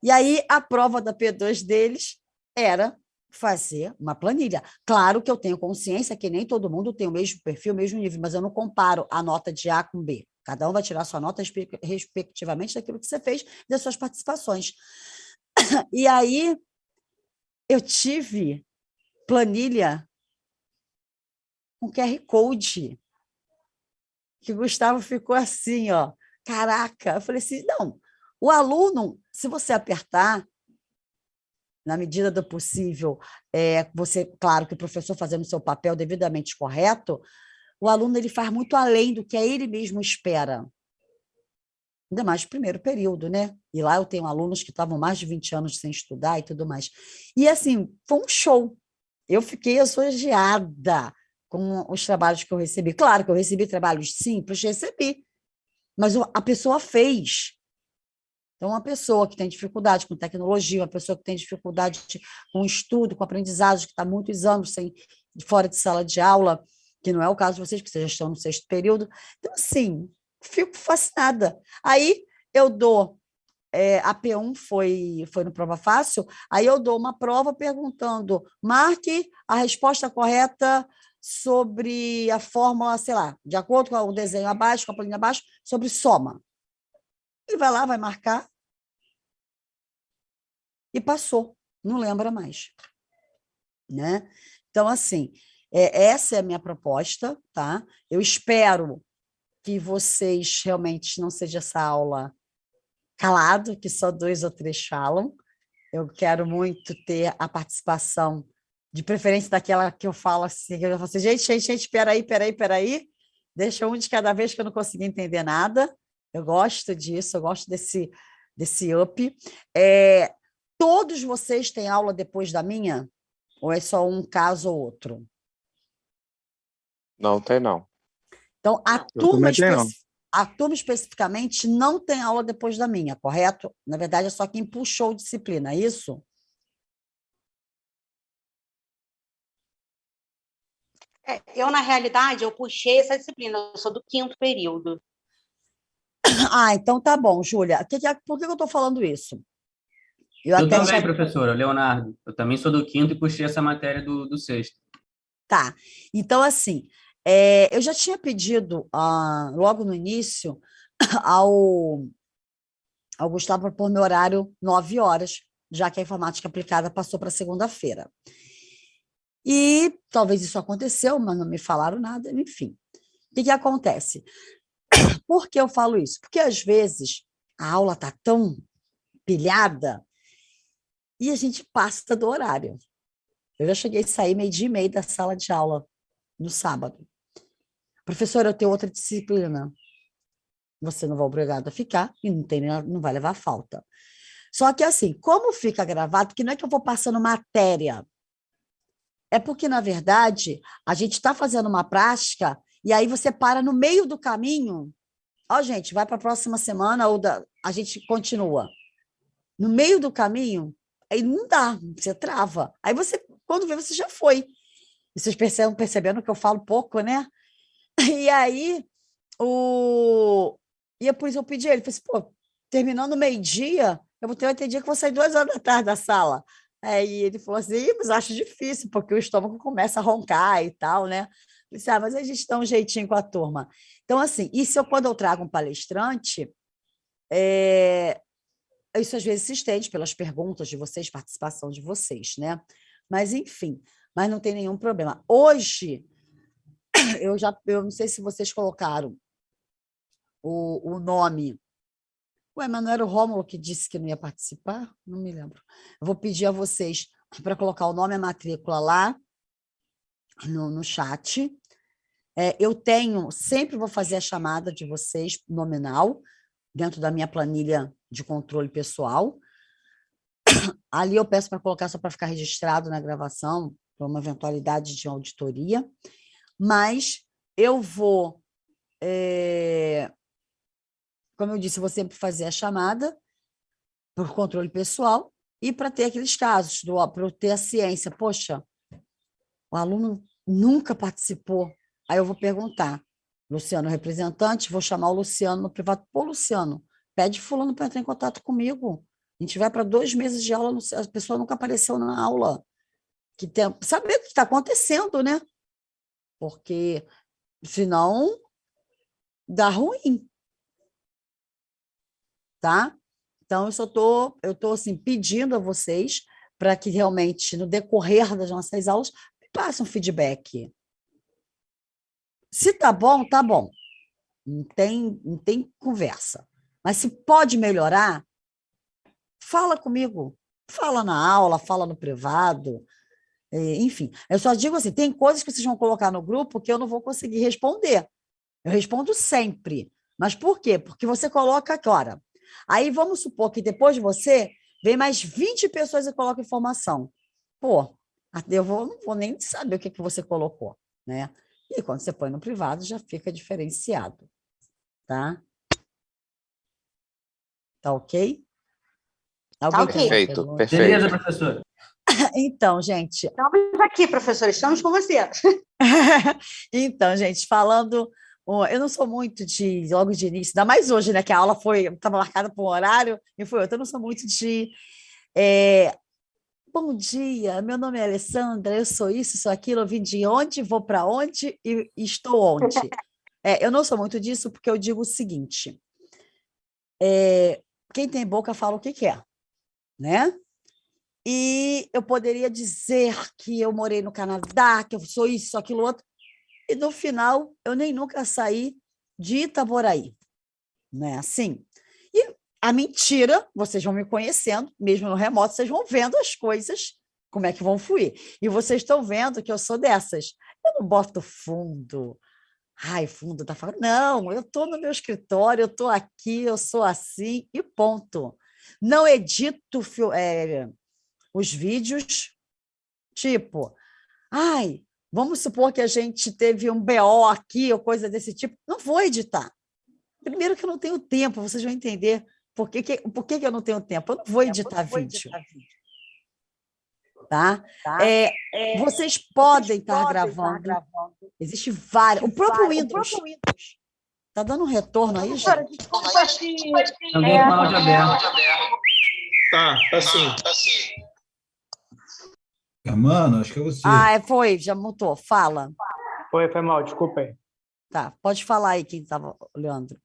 E aí, a prova da P2 deles era fazer uma planilha. Claro que eu tenho consciência que nem todo mundo tem o mesmo perfil, o mesmo nível, mas eu não comparo a nota de A com B. Cada um vai tirar sua nota respectivamente daquilo que você fez, das suas participações. E aí, eu tive planilha com QR Code, que o Gustavo ficou assim, ó, caraca. Eu falei assim, não, o aluno, se você apertar, na medida do possível, você, claro que o professor fazendo o seu papel devidamente correto, o aluno ele faz muito além do que ele mesmo espera. Ainda mais no primeiro período, né? E lá eu tenho alunos que estavam mais de 20 anos sem estudar e tudo mais. E, assim, foi um show. Eu fiquei lisonjeada com os trabalhos que eu recebi. Claro que eu recebi trabalhos simples, recebi, mas a pessoa fez. Então, uma pessoa que tem dificuldade com tecnologia, uma pessoa que tem dificuldade com estudo, com aprendizado, que está muitos anos fora de sala de aula, que não é o caso de vocês, porque vocês já estão no 6º período. Então, assim, fico fascinada. Aí, eu dou... a P1 foi no Prova Fácil, aí eu dou uma prova perguntando, marque a resposta correta sobre a fórmula, sei lá, de acordo com o desenho abaixo, com a planilha abaixo, sobre soma. Ele vai lá, vai marcar, e passou, não lembra mais. Né? Então, assim, essa é a minha proposta, tá? Eu espero que vocês realmente não seja essa aula calado, que só 2 ou 3 falam. Eu quero muito ter a participação, de preferência daquela que eu falo assim, que eu falo assim, gente, espera aí, deixa um de cada vez que eu não consegui entender nada. Eu gosto disso, eu gosto desse up. Todos vocês têm aula depois da minha? Ou é só um caso ou outro? Não tem, não. Então, Eu também tenho, não. a turma especificamente não tem aula depois da minha, correto? Na verdade, é só quem puxou disciplina, é isso? Eu, na realidade, eu puxei essa disciplina, eu sou do 5º período. Ah, então tá bom, Júlia. Por que eu estou falando isso? Eu até também, tinha... professora, Leonardo. Eu também sou do 5º e puxei essa matéria do 6º. Tá. Então, assim, eu já tinha pedido, logo no início, ao Gustavo para pôr meu horário 9 horas, já que a informática aplicada passou para segunda-feira. E talvez isso aconteceu, mas não me falaram nada, enfim. O que acontece? Por que eu falo isso? Porque, às vezes, a aula está tão pilhada e a gente passa do horário. Eu já cheguei a sair 12h30 da sala de aula no sábado. Professora, eu tenho outra disciplina. Você não vai obrigado a ficar e não vai levar falta. Só que, assim, como fica gravado, que não é que eu vou passando matéria, é porque, na verdade, a gente está fazendo uma prática e aí você para no meio do caminho. Ó, gente, vai para a próxima semana ou a gente continua. No meio do caminho, aí não dá, você trava. Aí você, quando vê, você já foi. E vocês percebendo que eu falo pouco, né? E aí, e é por isso que eu pedi ele, falei assim, pô, terminando meio-dia, vai ter dia que eu vou sair 2 horas da tarde da sala. Aí ele falou assim, mas acho difícil, porque o estômago começa a roncar e tal, né? Eu disse, mas a gente dá um jeitinho com a turma. Então, assim, quando eu trago um palestrante, isso às vezes se estende pelas perguntas de vocês, participação de vocês, né? Mas, enfim, mas não tem nenhum problema. Hoje, eu não sei se vocês colocaram o nome. Ué, mas não era o Rômulo que disse que não ia participar? Não me lembro. Eu vou pedir a vocês para colocar o nome e a matrícula lá no chat. Eu sempre vou fazer a chamada de vocês nominal, dentro da minha planilha de controle pessoal. Ali eu peço para colocar só para ficar registrado na gravação, para uma eventualidade de auditoria. Mas eu vou, como eu disse, eu vou sempre fazer a chamada por controle pessoal e para ter aqueles casos, para eu ter a ciência. Poxa, o aluno nunca participou. Aí eu vou perguntar, Luciano representante, vou chamar o Luciano no privado. Pô, Luciano, pede fulano para entrar em contato comigo. A gente vai para 2 meses de aula, a pessoa nunca apareceu na aula. Saber o que está acontecendo, né? Porque senão dá ruim, tá? Então, eu tô assim, pedindo a vocês para que realmente, no decorrer das nossas aulas, me passem um feedback. Se tá bom, tá bom. Não tem conversa. Mas se pode melhorar, fala comigo. Fala na aula, fala no privado. Enfim, eu só digo assim, tem coisas que vocês vão colocar no grupo que eu não vou conseguir responder. Eu respondo sempre. Mas por quê? Porque você coloca agora. Aí vamos supor que depois de você, vem mais 20 pessoas e colocam informação. Pô, não vou nem saber o que você colocou, né? E quando você põe no privado, já fica diferenciado, tá? Tá ok? Alguém ok. tem uma Perfeito, pergunta? perfeito. Beleza, professor? Então, gente, Estamos aqui, professor, estamos com você. então, gente, falando, eu não sou muito logo de início, ainda mais hoje, né, que a aula estava marcada por um horário e foi outra, eu não sou muito bom dia, meu nome é Alessandra, eu sou isso, sou aquilo, eu vim de onde, vou para onde e estou onde. Eu não sou muito disso porque eu digo o seguinte, quem tem boca fala o que quer, né? E eu poderia dizer que eu morei no Canadá, que eu sou isso, aquilo, outro, e no final eu nem nunca saí de Itaboraí, não é assim? E a mentira, vocês vão me conhecendo, mesmo no remoto, vocês vão vendo as coisas, como é que vão fluir. E vocês estão vendo que eu sou dessas. Eu não boto fundo. Ai, fundo da faculdade. Não, eu estou no meu escritório, eu estou aqui, eu sou assim, e ponto. Não edito os vídeos, tipo, ai, vamos supor que a gente teve um BO aqui ou coisa desse tipo. Não vou editar. Primeiro que eu não tenho tempo, vocês vão entender por que eu não tenho tempo. Eu não vou editar vídeo. Tá? Vocês podem estar gravando. Existe vários. O próprio Windows. Está dando um retorno aí, Professora, gente? desculpa se... Alguém com áudio aberto. Tá sim. Mano, acho que é você. Foi, já mutou. Fala. Foi mal, desculpa aí. Tá, pode falar aí quem estava, Leandro.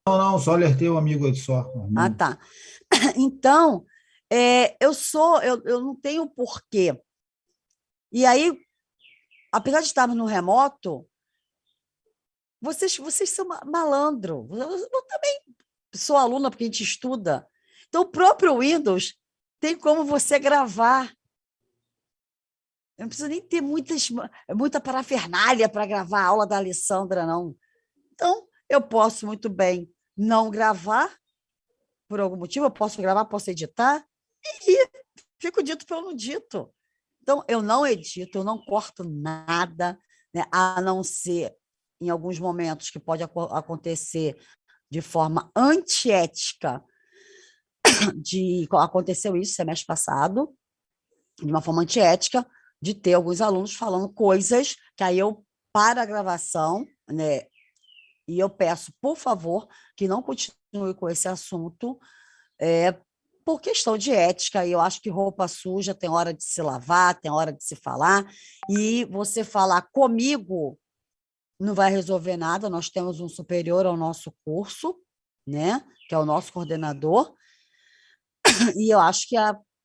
Não, só alertei o amigo aí só. Irmão. Tá. Então, eu não tenho porquê. E aí, apesar de estarmos no remoto, vocês são malandro. Eu também sou aluna porque a gente estuda. Então, o próprio Windows tem como você gravar. Eu não preciso nem ter muita parafernália para gravar a aula da Alessandra, não. Então, eu posso muito bem não gravar, por algum motivo, eu posso gravar, posso editar, e fico dito pelo não dito. Então, eu não edito, eu não corto nada, né, a não ser em alguns momentos que pode acontecer de forma antiética. Aconteceu isso semestre passado, de uma forma antiética, de ter alguns alunos falando coisas que aí eu paro a gravação, né? E eu peço, por favor, que não continue com esse assunto, por questão de ética. E eu acho que roupa suja tem hora de se lavar, tem hora de se falar, e você falar comigo não vai resolver nada. Nós temos um superior ao nosso curso, né? Que é o nosso coordenador, e eu acho que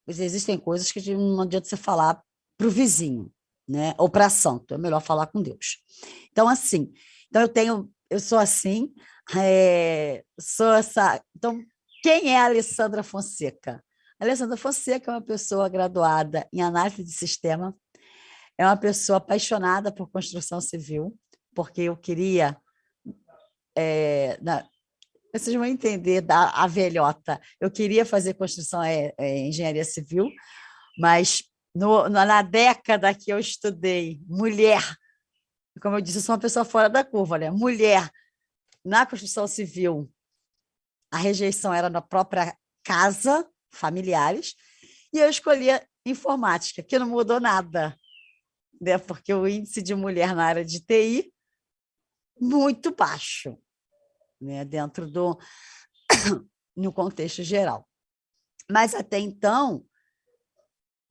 existem coisas que não adianta você falar para o vizinho, né? Ou para santo, é melhor falar com Deus. Então, assim, eu sou assim, sou essa. Então, quem é a Alessandra Fonseca? A Alessandra Fonseca é uma pessoa graduada em análise de sistema, é uma pessoa apaixonada por construção civil, porque eu queria. Vocês vão entender a velhota. Eu queria fazer construção engenharia civil, mas na década que eu estudei mulher, como eu disse, eu sou uma pessoa fora da curva, né? Mulher na construção civil, a rejeição era na própria casa, familiares, e eu escolhi a informática, que não mudou nada, né? Porque o índice de mulher na área de TI muito baixo, né, dentro do no contexto geral. Mas até então,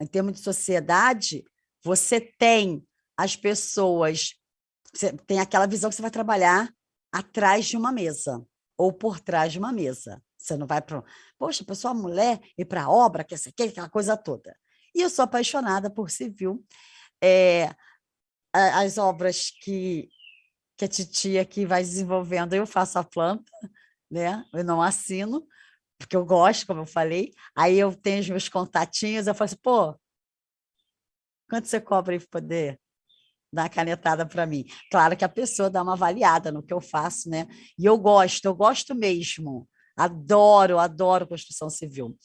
em termos de sociedade, você tem as pessoas, você tem aquela visão que você vai trabalhar atrás de uma mesa ou por trás de uma mesa. Você não vai para... Poxa, a pessoa mulher ir para a obra, que essa aqui, aquela coisa toda. E eu sou apaixonada por civil. As obras que a titia aqui vai desenvolvendo, eu faço a planta, né? Eu não assino, porque eu gosto, como eu falei. Aí eu tenho os meus contatinhos, eu falo assim, pô, quanto você cobra aí para poder dar uma canetada para mim? Claro que a pessoa dá uma avaliada no que eu faço, né? E eu gosto mesmo. Adoro construção civil.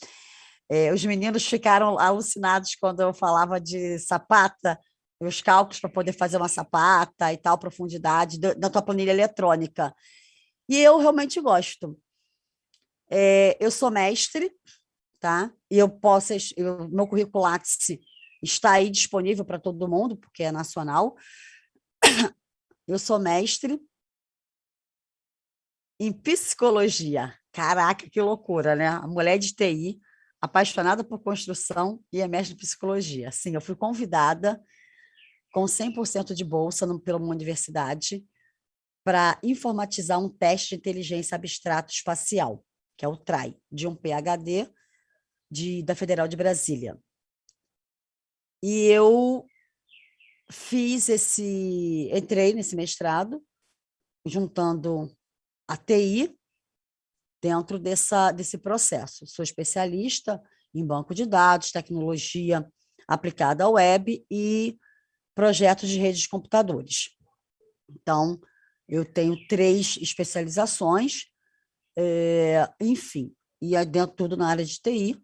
Os meninos ficaram alucinados quando eu falava de sapata, os cálculos para poder fazer uma sapata e tal, profundidade da tua planilha eletrônica. E eu realmente gosto. Eu sou mestre, tá? E eu posso, meu currículo Lattes está aí disponível para todo mundo, porque é nacional. Eu sou mestre em psicologia. Caraca, que loucura, né? A mulher de TI, apaixonada por construção e é mestre de psicologia. Sim, eu fui convidada com 100% de bolsa pela uma universidade para informatizar um teste de inteligência abstrato espacial, que é o TRAI, de um PhD da Federal de Brasília. E eu entrei nesse mestrado, juntando a TI dentro desse processo. Sou especialista em banco de dados, tecnologia aplicada à web e projetos de redes de computadores. Então, eu tenho 3 especializações, enfim, e é dentro tudo na área de TI,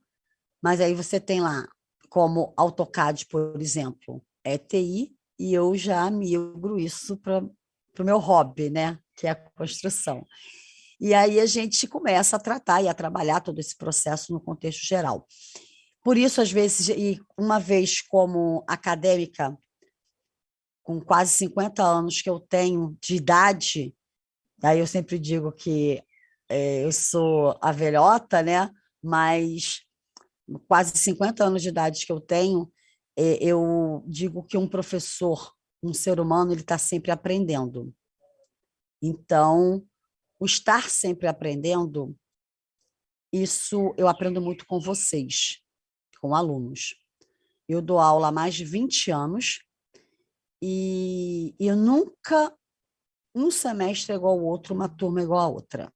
mas aí você tem lá, como AutoCAD, por exemplo, é TI, e eu já migro isso para o meu hobby, né, que é a construção. E aí a gente começa a tratar e a trabalhar todo esse processo no contexto geral. Por isso, às vezes, e uma vez como acadêmica, com quase 50 anos que eu tenho de idade, aí eu sempre digo que eu sou a velhota, né? Mas quase 50 anos de idade que eu tenho, eu digo que um professor, um ser humano, ele está sempre aprendendo. Então, o estar sempre aprendendo, isso eu aprendo muito com vocês, com alunos. Eu dou aula há mais de 20 anos e eu nunca, um semestre é igual ao outro, uma turma é igual à outra.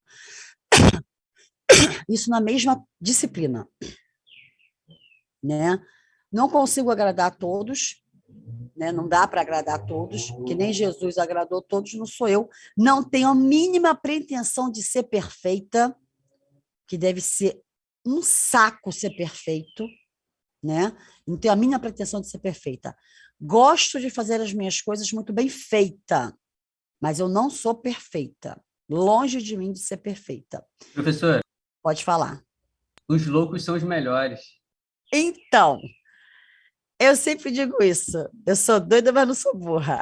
Isso na mesma disciplina, né? Não consigo agradar a todos, né? Não dá para agradar a todos, que nem Jesus agradou a todos, não sou eu. Não tenho a mínima pretensão de ser perfeita, que deve ser um saco ser perfeito, né? Não tenho a mínima pretensão de ser perfeita. Gosto de fazer as minhas coisas muito bem feita, mas eu não sou perfeita. Longe de mim de ser perfeita. Professor, Pode falar. os loucos são os melhores. Então, eu sempre digo isso. Eu sou doida, mas não sou burra.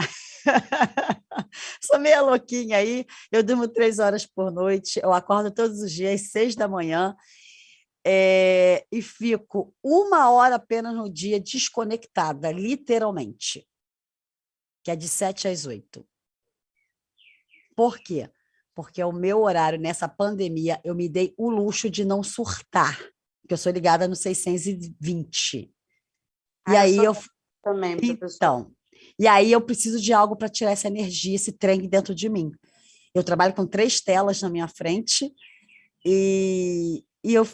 Sou meia louquinha aí. Eu durmo 3 horas por noite. Eu acordo todos os dias, 6 da manhã. E fico 1 hora apenas no dia desconectada, literalmente. Que é de 7 às 8. Por quê? Porque o meu horário, nessa pandemia, eu me dei o luxo de não surtar, porque eu sou ligada no 620. E aí eu também, professor. Então, e aí eu preciso de algo para tirar essa energia, esse trem dentro de mim. Eu trabalho com 3 telas na minha frente e eu,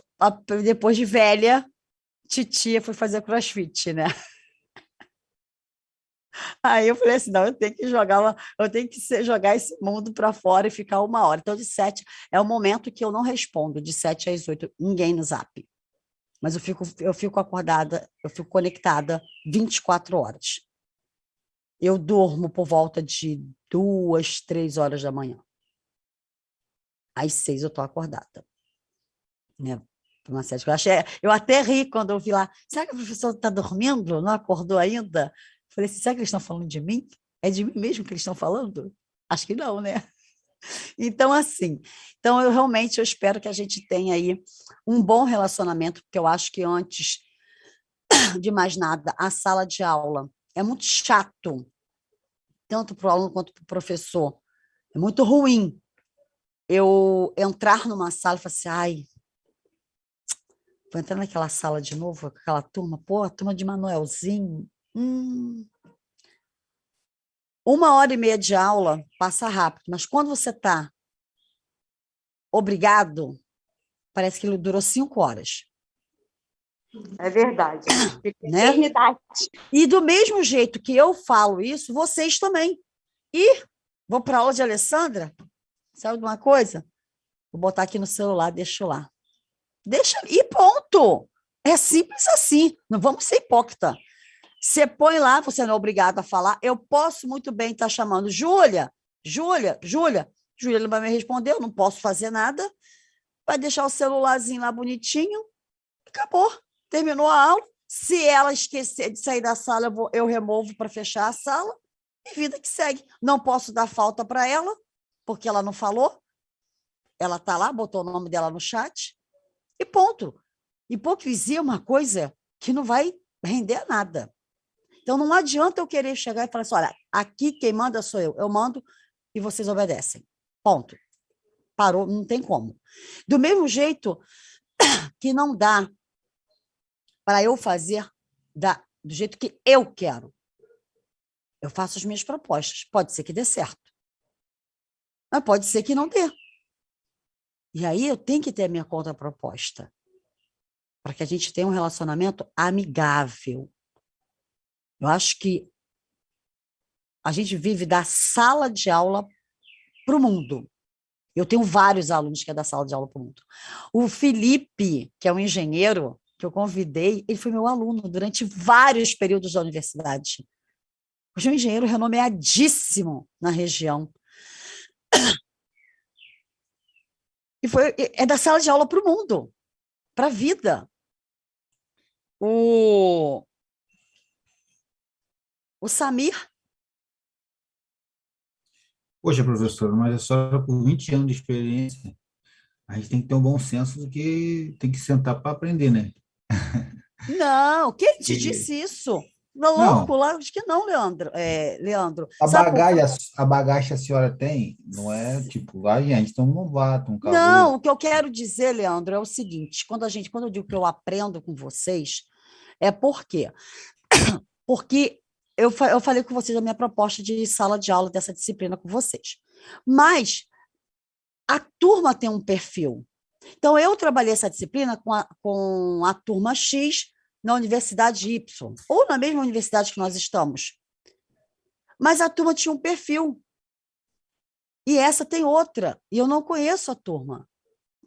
depois de velha, titia fui fazer crossfit, né? Aí eu falei assim, não, eu tenho que jogar esse mundo para fora e ficar 1 hora. Então, de 7 é o momento que eu não respondo, de 7 às 8, ninguém no Zap. Mas eu fico acordada, eu fico conectada 24 horas. Eu durmo por volta de 2, 3 horas da manhã. Às 6 eu estou acordada. Né? Eu até ri quando eu vi lá. Será que a professora está dormindo? Não acordou ainda? Falei assim, será que eles estão falando de mim? É de mim mesmo que eles estão falando? Acho que não, né? Então, assim, então eu realmente eu espero que a gente tenha aí um bom relacionamento, porque eu acho que antes de mais nada, a sala de aula é muito chato, tanto para o aluno quanto para o professor. É muito ruim eu entrar numa sala e falar assim, ai, vou entrar naquela sala de novo, com aquela turma, pô, a turma de Manuelzinho. 1 hora e meia de aula passa rápido, mas quando você está obrigado, parece que ele durou 5 horas. É verdade. Né? Eternidade. E do mesmo jeito que eu falo isso, vocês também. E vou para a aula de Alessandra, sabe de uma coisa? Vou botar aqui no celular, deixo lá. Deixa e ponto. É simples assim. Não vamos ser hipócrita. Você põe lá, você não é obrigado a falar. Eu posso muito bem estar chamando Júlia. Júlia não vai me responder, eu não posso fazer nada. Vai deixar o celularzinho lá bonitinho. Acabou. Terminou a aula. Se ela esquecer de sair da sala, eu removo para fechar a sala. E vida que segue. Não posso dar falta para ela, porque ela não falou. Ela está lá, botou o nome dela no chat. E ponto. Hipocrisia é uma coisa que não vai render nada. Então, não adianta eu querer chegar e falar assim, olha, aqui quem manda sou eu. Eu mando e vocês obedecem. Ponto. Parou, não tem como. Do mesmo jeito que não dá para eu fazer do jeito que eu quero. Eu faço as minhas propostas. Pode ser que dê certo. Mas pode ser que não dê. E aí eu tenho que ter a minha contraproposta. Para que a gente tenha um relacionamento amigável. Eu acho que a gente vive da sala de aula para o mundo. Eu tenho vários alunos que é da sala de aula para o mundo. O Felipe, que é um engenheiro que eu convidei, ele foi meu aluno durante vários períodos da universidade. Hoje é um engenheiro renomeadíssimo na região. É da sala de aula para o mundo, para a vida. O Samir. Poxa, professora, mas a senhora com 20 anos de experiência, a gente tem que ter um bom senso do que tem que sentar para aprender, né? Não, quem te E- disse isso? Não, não, louco, lá, acho que não, Leandro. Leandro. a Sabe por quê? bagagem, a bagagem que a senhora tem, não é tipo, lá, gente, tem um novato, um Não, calouro. o que eu quero dizer, Leandro, é o seguinte: quando eu digo que eu aprendo com vocês, é por quê? Porque eu falei com vocês a minha proposta de sala de aula dessa disciplina com vocês. Mas a turma tem um perfil. Então, eu trabalhei essa disciplina com a turma X na Universidade Y, ou na mesma universidade que nós estamos. Mas a turma tinha um perfil. E essa tem outra. E eu não conheço a turma.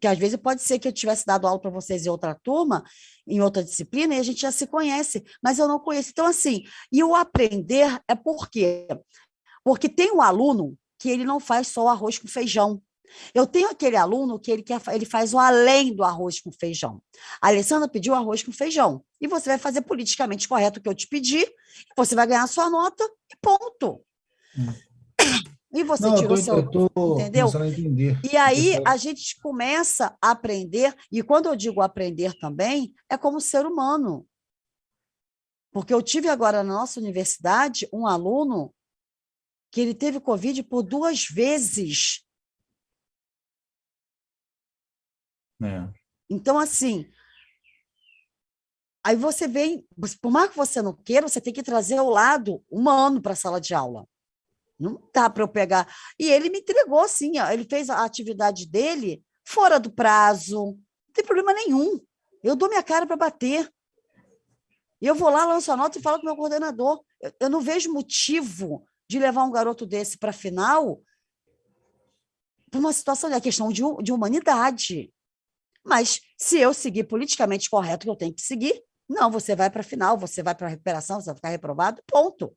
Que às vezes pode ser que eu tivesse dado aula para vocês em outra turma, em outra disciplina, e a gente já se conhece, mas eu não conheço. Então, assim, e o aprender é por quê? Porque tem um aluno que ele não faz só o arroz com feijão. Eu tenho aquele aluno que ele faz o além do arroz com feijão. A Alessandra pediu arroz com feijão. E você vai fazer politicamente correto o que eu te pedi, você vai ganhar a sua nota e ponto. E você Não, tirou seu. eu tô Entendeu? começando a entender. E aí a gente começa a aprender, e quando eu digo aprender também, é como ser humano. Porque eu tive agora na nossa universidade um aluno que ele teve Covid por 2 vezes. É. Então, assim, aí você vem, por mais que você não queira, você tem que trazer o lado humano para a sala de aula. Não dá para eu pegar. E ele me entregou assim, ó, ele fez a atividade dele fora do prazo, não tem problema nenhum. Eu dou minha cara para bater. E eu vou lá, lanço a nota e falo com o meu coordenador. Eu não vejo motivo de levar um garoto desse para a final por uma situação, é questão de humanidade. Mas se eu seguir politicamente correto que eu tenho que seguir, não, você vai para a final, você vai para a recuperação, você vai ficar reprovado, ponto.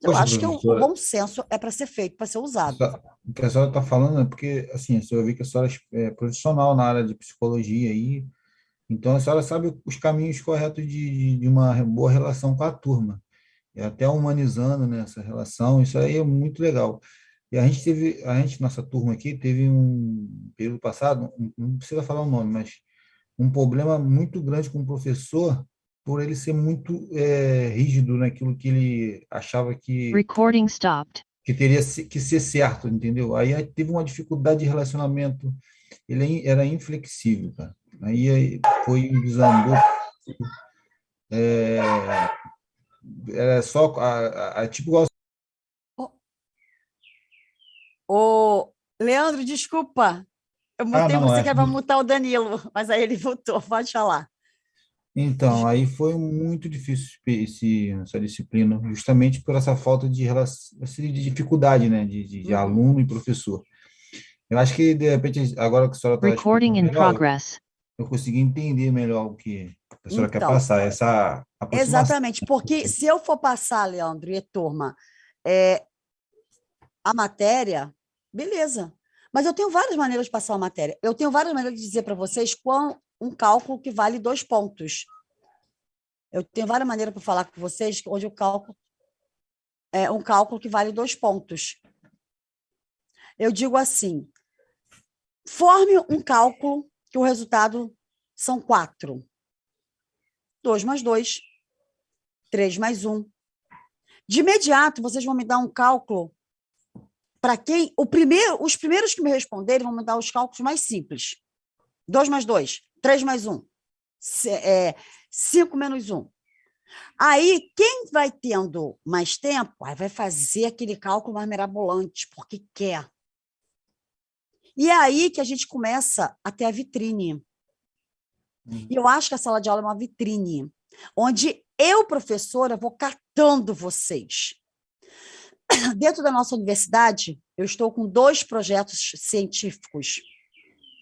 Eu Poxa, acho que o professora, bom senso é para ser feito, para ser usado. o que a senhora está falando é porque, assim, a senhora vê que a senhora é profissional na área de psicologia aí, então a senhora sabe os caminhos corretos de uma boa relação com a turma, e até humanizando, né, essa relação, isso aí é muito legal. E nossa turma aqui, teve um período passado, não precisa falar o nome, mas um problema muito grande com o professor por ele ser muito rígido naquilo que ele achava Recording stopped. que teria que ser certo, entendeu? Aí teve uma dificuldade de relacionamento, ele era inflexível, cara. Aí desandou, é, era só tipo igual. Ô, Leandro, desculpa. Eu mutei Não, você que era para mutar o Danilo, mas aí ele voltou. Pode falar. Então, aí foi muito difícil essa disciplina, justamente por essa falta de dificuldade, né, de aluno e professor. Eu acho que, de repente, agora que a senhora está Recording explicando in melhor, progress. eu consegui entender melhor o que a professora quer Então, passar, essa aproximação. exatamente, porque se eu for passar, Leandro e turma, a matéria, beleza. Mas eu tenho várias maneiras de passar a matéria. Eu tenho várias maneiras de dizer para vocês qual um cálculo que vale 2 pontos. Eu tenho várias maneiras para falar com vocês onde o cálculo é um cálculo que vale 2 pontos. Eu digo assim: forme um cálculo que o resultado são 4. 2 mais 2, 3 mais 1. De imediato, vocês vão me dar um cálculo para quem... os primeiros que me responderem vão me dar os cálculos mais simples. 2 mais 2, 3 mais 1, 5 menos 1. Aí, quem vai tendo mais tempo, vai fazer aquele cálculo mais mirabolante, porque quer. E é aí que a gente começa a ter a vitrine. E eu acho que a sala de aula é uma vitrine, onde eu, professora, vou catando vocês. Dentro da nossa universidade, eu estou com 2 projetos científicos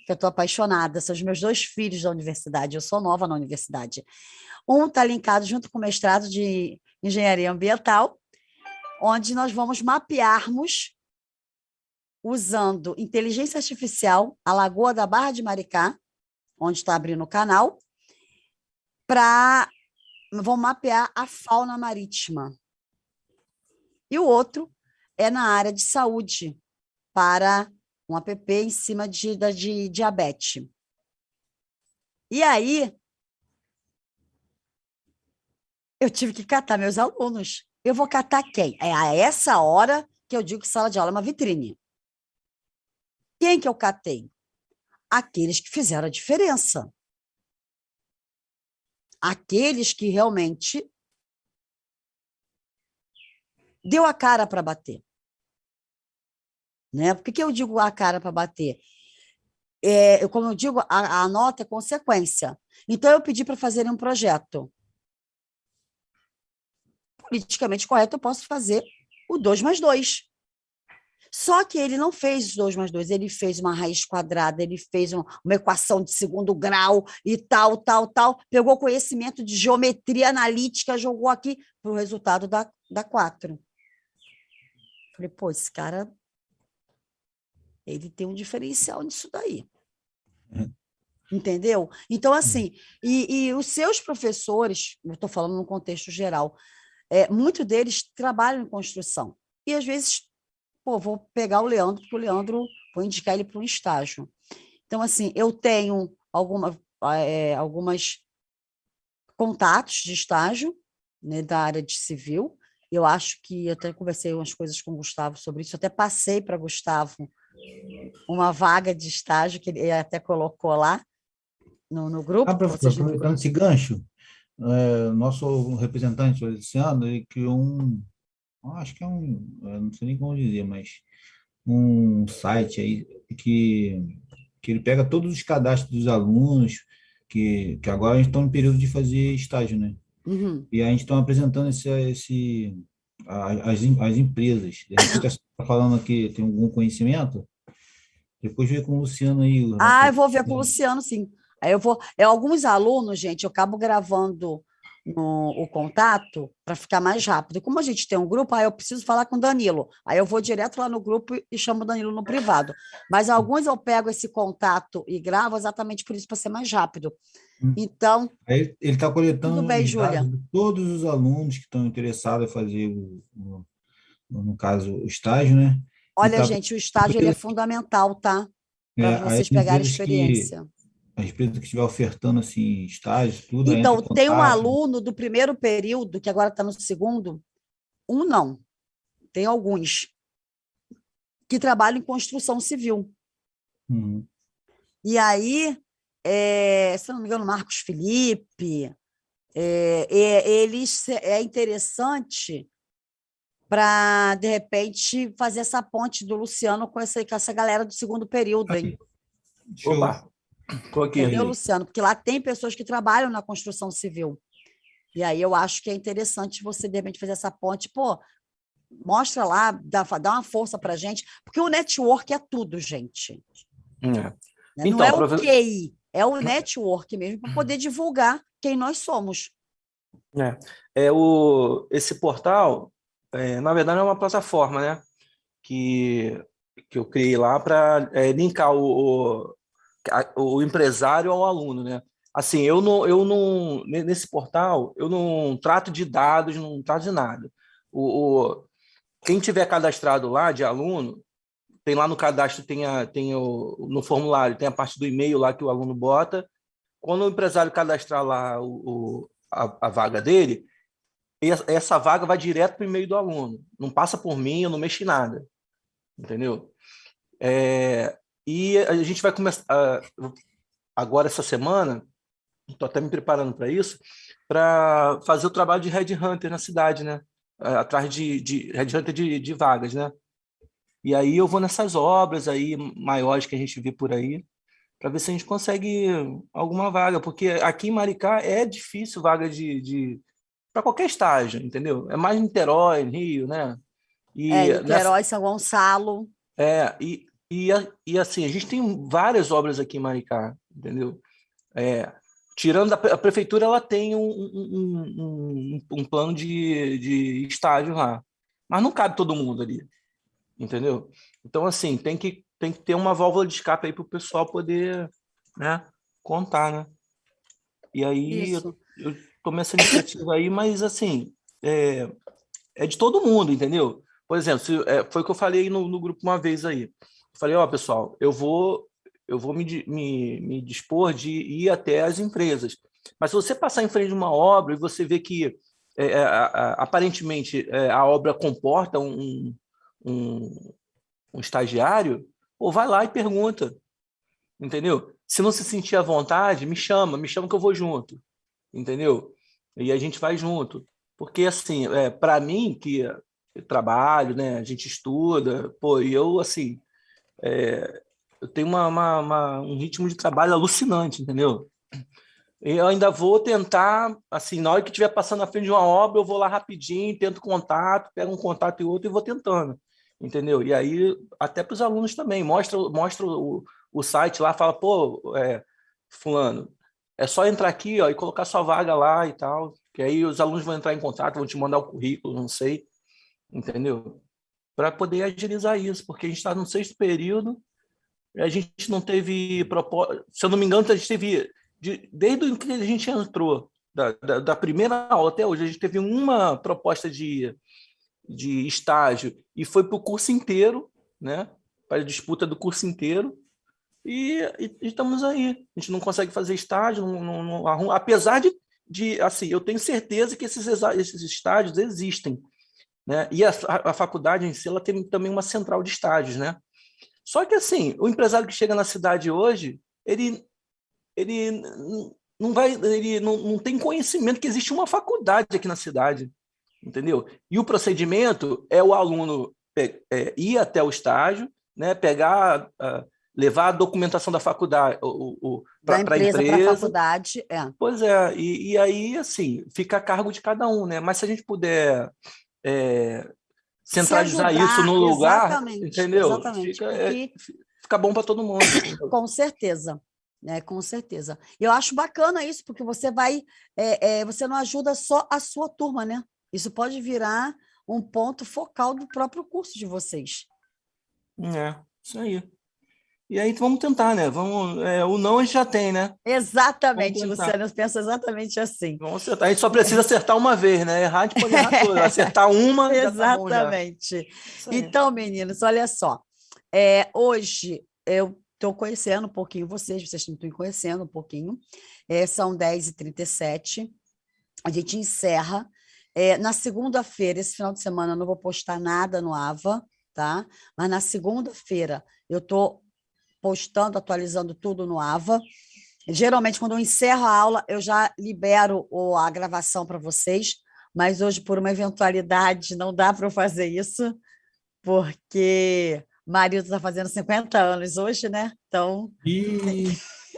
que eu estou apaixonada, são os meus 2 filhos da universidade, eu sou nova na universidade. Um está linkado junto com o mestrado de engenharia ambiental, onde nós vamos mapearmos, usando inteligência artificial, a Lagoa da Barra de Maricá, onde está abrindo o canal, vão mapear a fauna marítima. E o outro é na área de saúde, para um app em cima de diabetes. E aí, eu tive que catar meus alunos. Eu vou catar quem? É a essa hora que eu digo que sala de aula é uma vitrine. Quem que eu catei? Aqueles que fizeram a diferença. Aqueles que realmente deu a cara para bater. Né? Por que eu digo a cara para bater? Como eu digo, a nota é consequência. Então, eu pedi para fazerem um projeto. Politicamente correto, eu posso fazer o 2 mais 2. Só que ele não fez 2 mais 2, ele fez uma raiz quadrada, ele fez uma equação de segundo grau e tal, pegou conhecimento de geometria analítica, jogou aqui para o resultado da 4. Falei, pô, esse cara, ele tem um diferencial nisso daí. Entendeu? Então, assim, e os seus professores, eu estou falando no contexto geral, muitos deles trabalham em construção. E, às vezes, vou pegar o Leandro, porque o Leandro, vou indicar ele para um estágio. Então, assim, eu tenho algumas contatos de estágio, né, da área de civil. Eu acho que eu até conversei umas coisas com o Gustavo sobre isso, eu até passei para Gustavo uma vaga de estágio, que ele até colocou lá no grupo. Professor, aproveitando esse gancho, nosso representante, o Luciano, ele criou acho que não sei nem como dizer, mas um site aí que ele pega todos os cadastros dos alunos, que agora a gente está no período de fazer estágio, né? Uhum. E a gente está apresentando as empresas. De repente, você está falando que tem algum conhecimento, depois vê com o Luciano aí. Eu vou ver com o Luciano, sim. Aí eu vou... alguns alunos, gente, eu acabo gravando o contato para ficar mais rápido. E como a gente tem um grupo, eu preciso falar com o Danilo. Aí eu vou direto lá no grupo e chamo o Danilo no privado. Mas alguns eu pego esse contato e gravo exatamente por isso, para ser mais rápido. Então... Aí ele está coletando tudo bem, Júlia, de todos os alunos que estão interessados em fazer, no caso, o estágio, né? Olha, tá, gente, o estágio ele é fundamental, tá? Para aí vocês pegarem as empresas que estiver ofertando assim, estágios, tudo, aí entra Então, em tem um contato. aluno do primeiro período, que agora está no segundo, um não, tem alguns, que trabalham em construção civil. Uhum. E aí, se eu não me engano, Marcos Felipe, é interessante para, de repente, fazer essa ponte do Luciano com essa galera do segundo período, hein? Show. Opa, tô aqui. Entendeu, Luciano? Porque lá tem pessoas que trabalham na construção civil. E aí eu acho que é interessante você, de repente, fazer essa ponte. Pô, mostra lá, dá uma força para a gente, porque o network é tudo, gente. É. Né? Então, Não é o QI, é o network mesmo, para poder divulgar quem nós somos. Esse portal, na verdade, é uma plataforma, né? Que eu criei lá para linkar o empresário ao aluno, né? Assim, nesse portal, eu não trato de dados, não trato de nada. Quem tiver cadastrado lá de aluno, tem lá no cadastro, no formulário, tem a parte do e-mail lá que o aluno bota. Quando o empresário cadastrar lá a vaga dele, essa vaga vai direto para o e-mail do aluno. Não passa por mim, eu não mexo em nada. Entendeu? E a gente vai começar agora essa semana, estou até me preparando para isso, para fazer o trabalho de headhunter na cidade, né? Atrás de headhunter de vagas, né? E aí eu vou nessas obras aí maiores que a gente vê por aí, para ver se a gente consegue alguma vaga, porque aqui em Maricá é difícil vaga para qualquer estágio, entendeu? É mais Niterói, Rio, né? Niterói, São Gonçalo. E assim, a gente tem várias obras aqui em Maricá, entendeu? Tirando a prefeitura, ela tem um plano de estágio lá, mas não cabe todo mundo ali, entendeu? Então, assim, tem que ter uma válvula de escape aí para o pessoal poder, né, contar, né? E aí eu tomei essa iniciativa aí, mas assim, é de todo mundo, entendeu? Por exemplo, foi o que eu falei no grupo uma vez aí. Eu falei, pessoal, eu vou me dispor de ir até as empresas. Mas se você passar em frente de uma obra e você vê que aparentemente a obra comporta um estagiário, vai lá e pergunta, entendeu? Se não se sentir à vontade, me chama que eu vou junto, entendeu? E a gente vai junto. Porque, assim, para mim, que eu trabalho, né, a gente estuda, e eu, assim, eu tenho um ritmo de trabalho alucinante, entendeu? Eu ainda vou tentar, assim, na hora que estiver passando na frente de uma obra, eu vou lá rapidinho, tento contato, pego um contato e outro e vou tentando, entendeu? E aí, até para os alunos também, mostra o site lá, fala, fulano, é só entrar aqui, e colocar sua vaga lá e tal, que aí os alunos vão entrar em contato, vão te mandar o currículo, não sei, entendeu? Para poder agilizar isso, porque a gente está no 6º período, a gente não teve proposta, se eu não me engano, a gente teve, desde que a gente entrou, da primeira aula até hoje, a gente teve uma proposta de estágio e foi para o curso inteiro, né? Para a disputa do curso inteiro, e estamos aí. A gente não consegue fazer estágio, não arruma, apesar assim, eu tenho certeza que esses estágios existem, né? E a faculdade em si, ela tem também uma central de estágios, né? Só que, assim, o empresário que chega na cidade hoje, ele não tem conhecimento que existe uma faculdade aqui na cidade, entendeu? E o procedimento é o aluno ir até o estágio, né, levar a documentação da faculdade para a empresa. Para a faculdade, Pois é, e aí, assim, fica a cargo de cada um, né? Mas se a gente puder centralizar isso no lugar, entendeu? Exatamente. Fica bom para todo mundo. Com certeza. Com certeza. Eu acho bacana isso, porque você você não ajuda só a sua turma, né? Isso pode virar um ponto focal do próprio curso de vocês. Isso aí. E aí vamos tentar, né? Vamos, o não a gente já tem, né? Exatamente, Vamos tentar. Luciano, eu penso exatamente assim. Vamos acertar. A gente só precisa acertar uma vez, né? Errar, a gente pode errar todas. Acertar uma, já tá bom já. Exatamente. Isso aí. Então, meninos, olha só. Hoje eu estou conhecendo um pouquinho vocês estão me conhecendo um pouquinho. São 10h37. A gente encerra. Na segunda-feira, esse final de semana, eu não vou postar nada no AVA, tá? Mas na segunda-feira eu estou postando, atualizando tudo no AVA. Geralmente, quando eu encerro a aula, eu já libero a gravação para vocês, mas hoje, por uma eventualidade, não dá para eu fazer isso, porque o marido está fazendo 50 anos hoje, né? Então,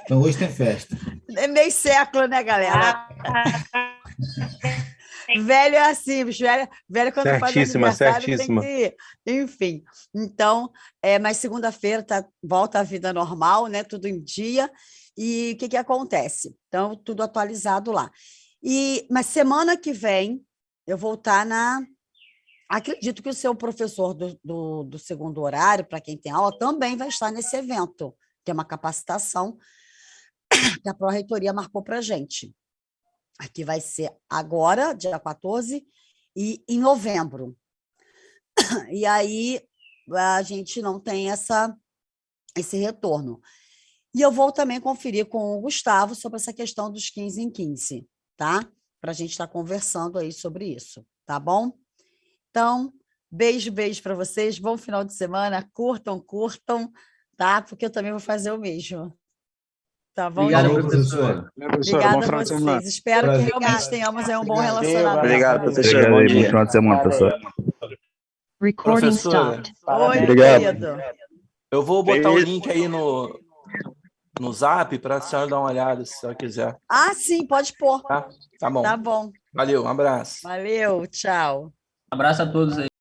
Então hoje tem festa. é meio século, né, galera? Velho é assim, bicho. Velho quando faz aniversário tem que... Enfim. Então, mas segunda-feira volta à vida normal, né? Tudo em dia. E o que acontece? Então, tudo atualizado lá. Mas semana que vem, eu vou estar Acredito que o seu professor do segundo horário, para quem tem aula, também vai estar nesse evento, que é uma capacitação que a Pró-Reitoria marcou para a gente. Aqui vai ser agora, dia 14, e em novembro. E aí a gente não tem esse retorno. E eu vou também conferir com o Gustavo sobre essa questão dos 15 em 15, tá? Para a gente estar conversando aí sobre isso, tá bom? Então, beijo para vocês, bom final de semana, curtam, tá? Porque eu também vou fazer o mesmo. Tá bom? Obrigado, professora. Obrigada a vocês. Espero que realmente tenhamos aí um bom relacionamento. Obrigado, professor. Obrigado Bom aí, bom dia. final de semana, professor. Recording Professora, stopped. Oi, Obrigado. querido. eu vou botar o link aí no Zap para a senhora dar uma olhada, se a senhora quiser. Ah, sim, pode pôr. Tá? Tá bom. Tá bom. Valeu, um abraço. Valeu, tchau. Abraço a todos aí.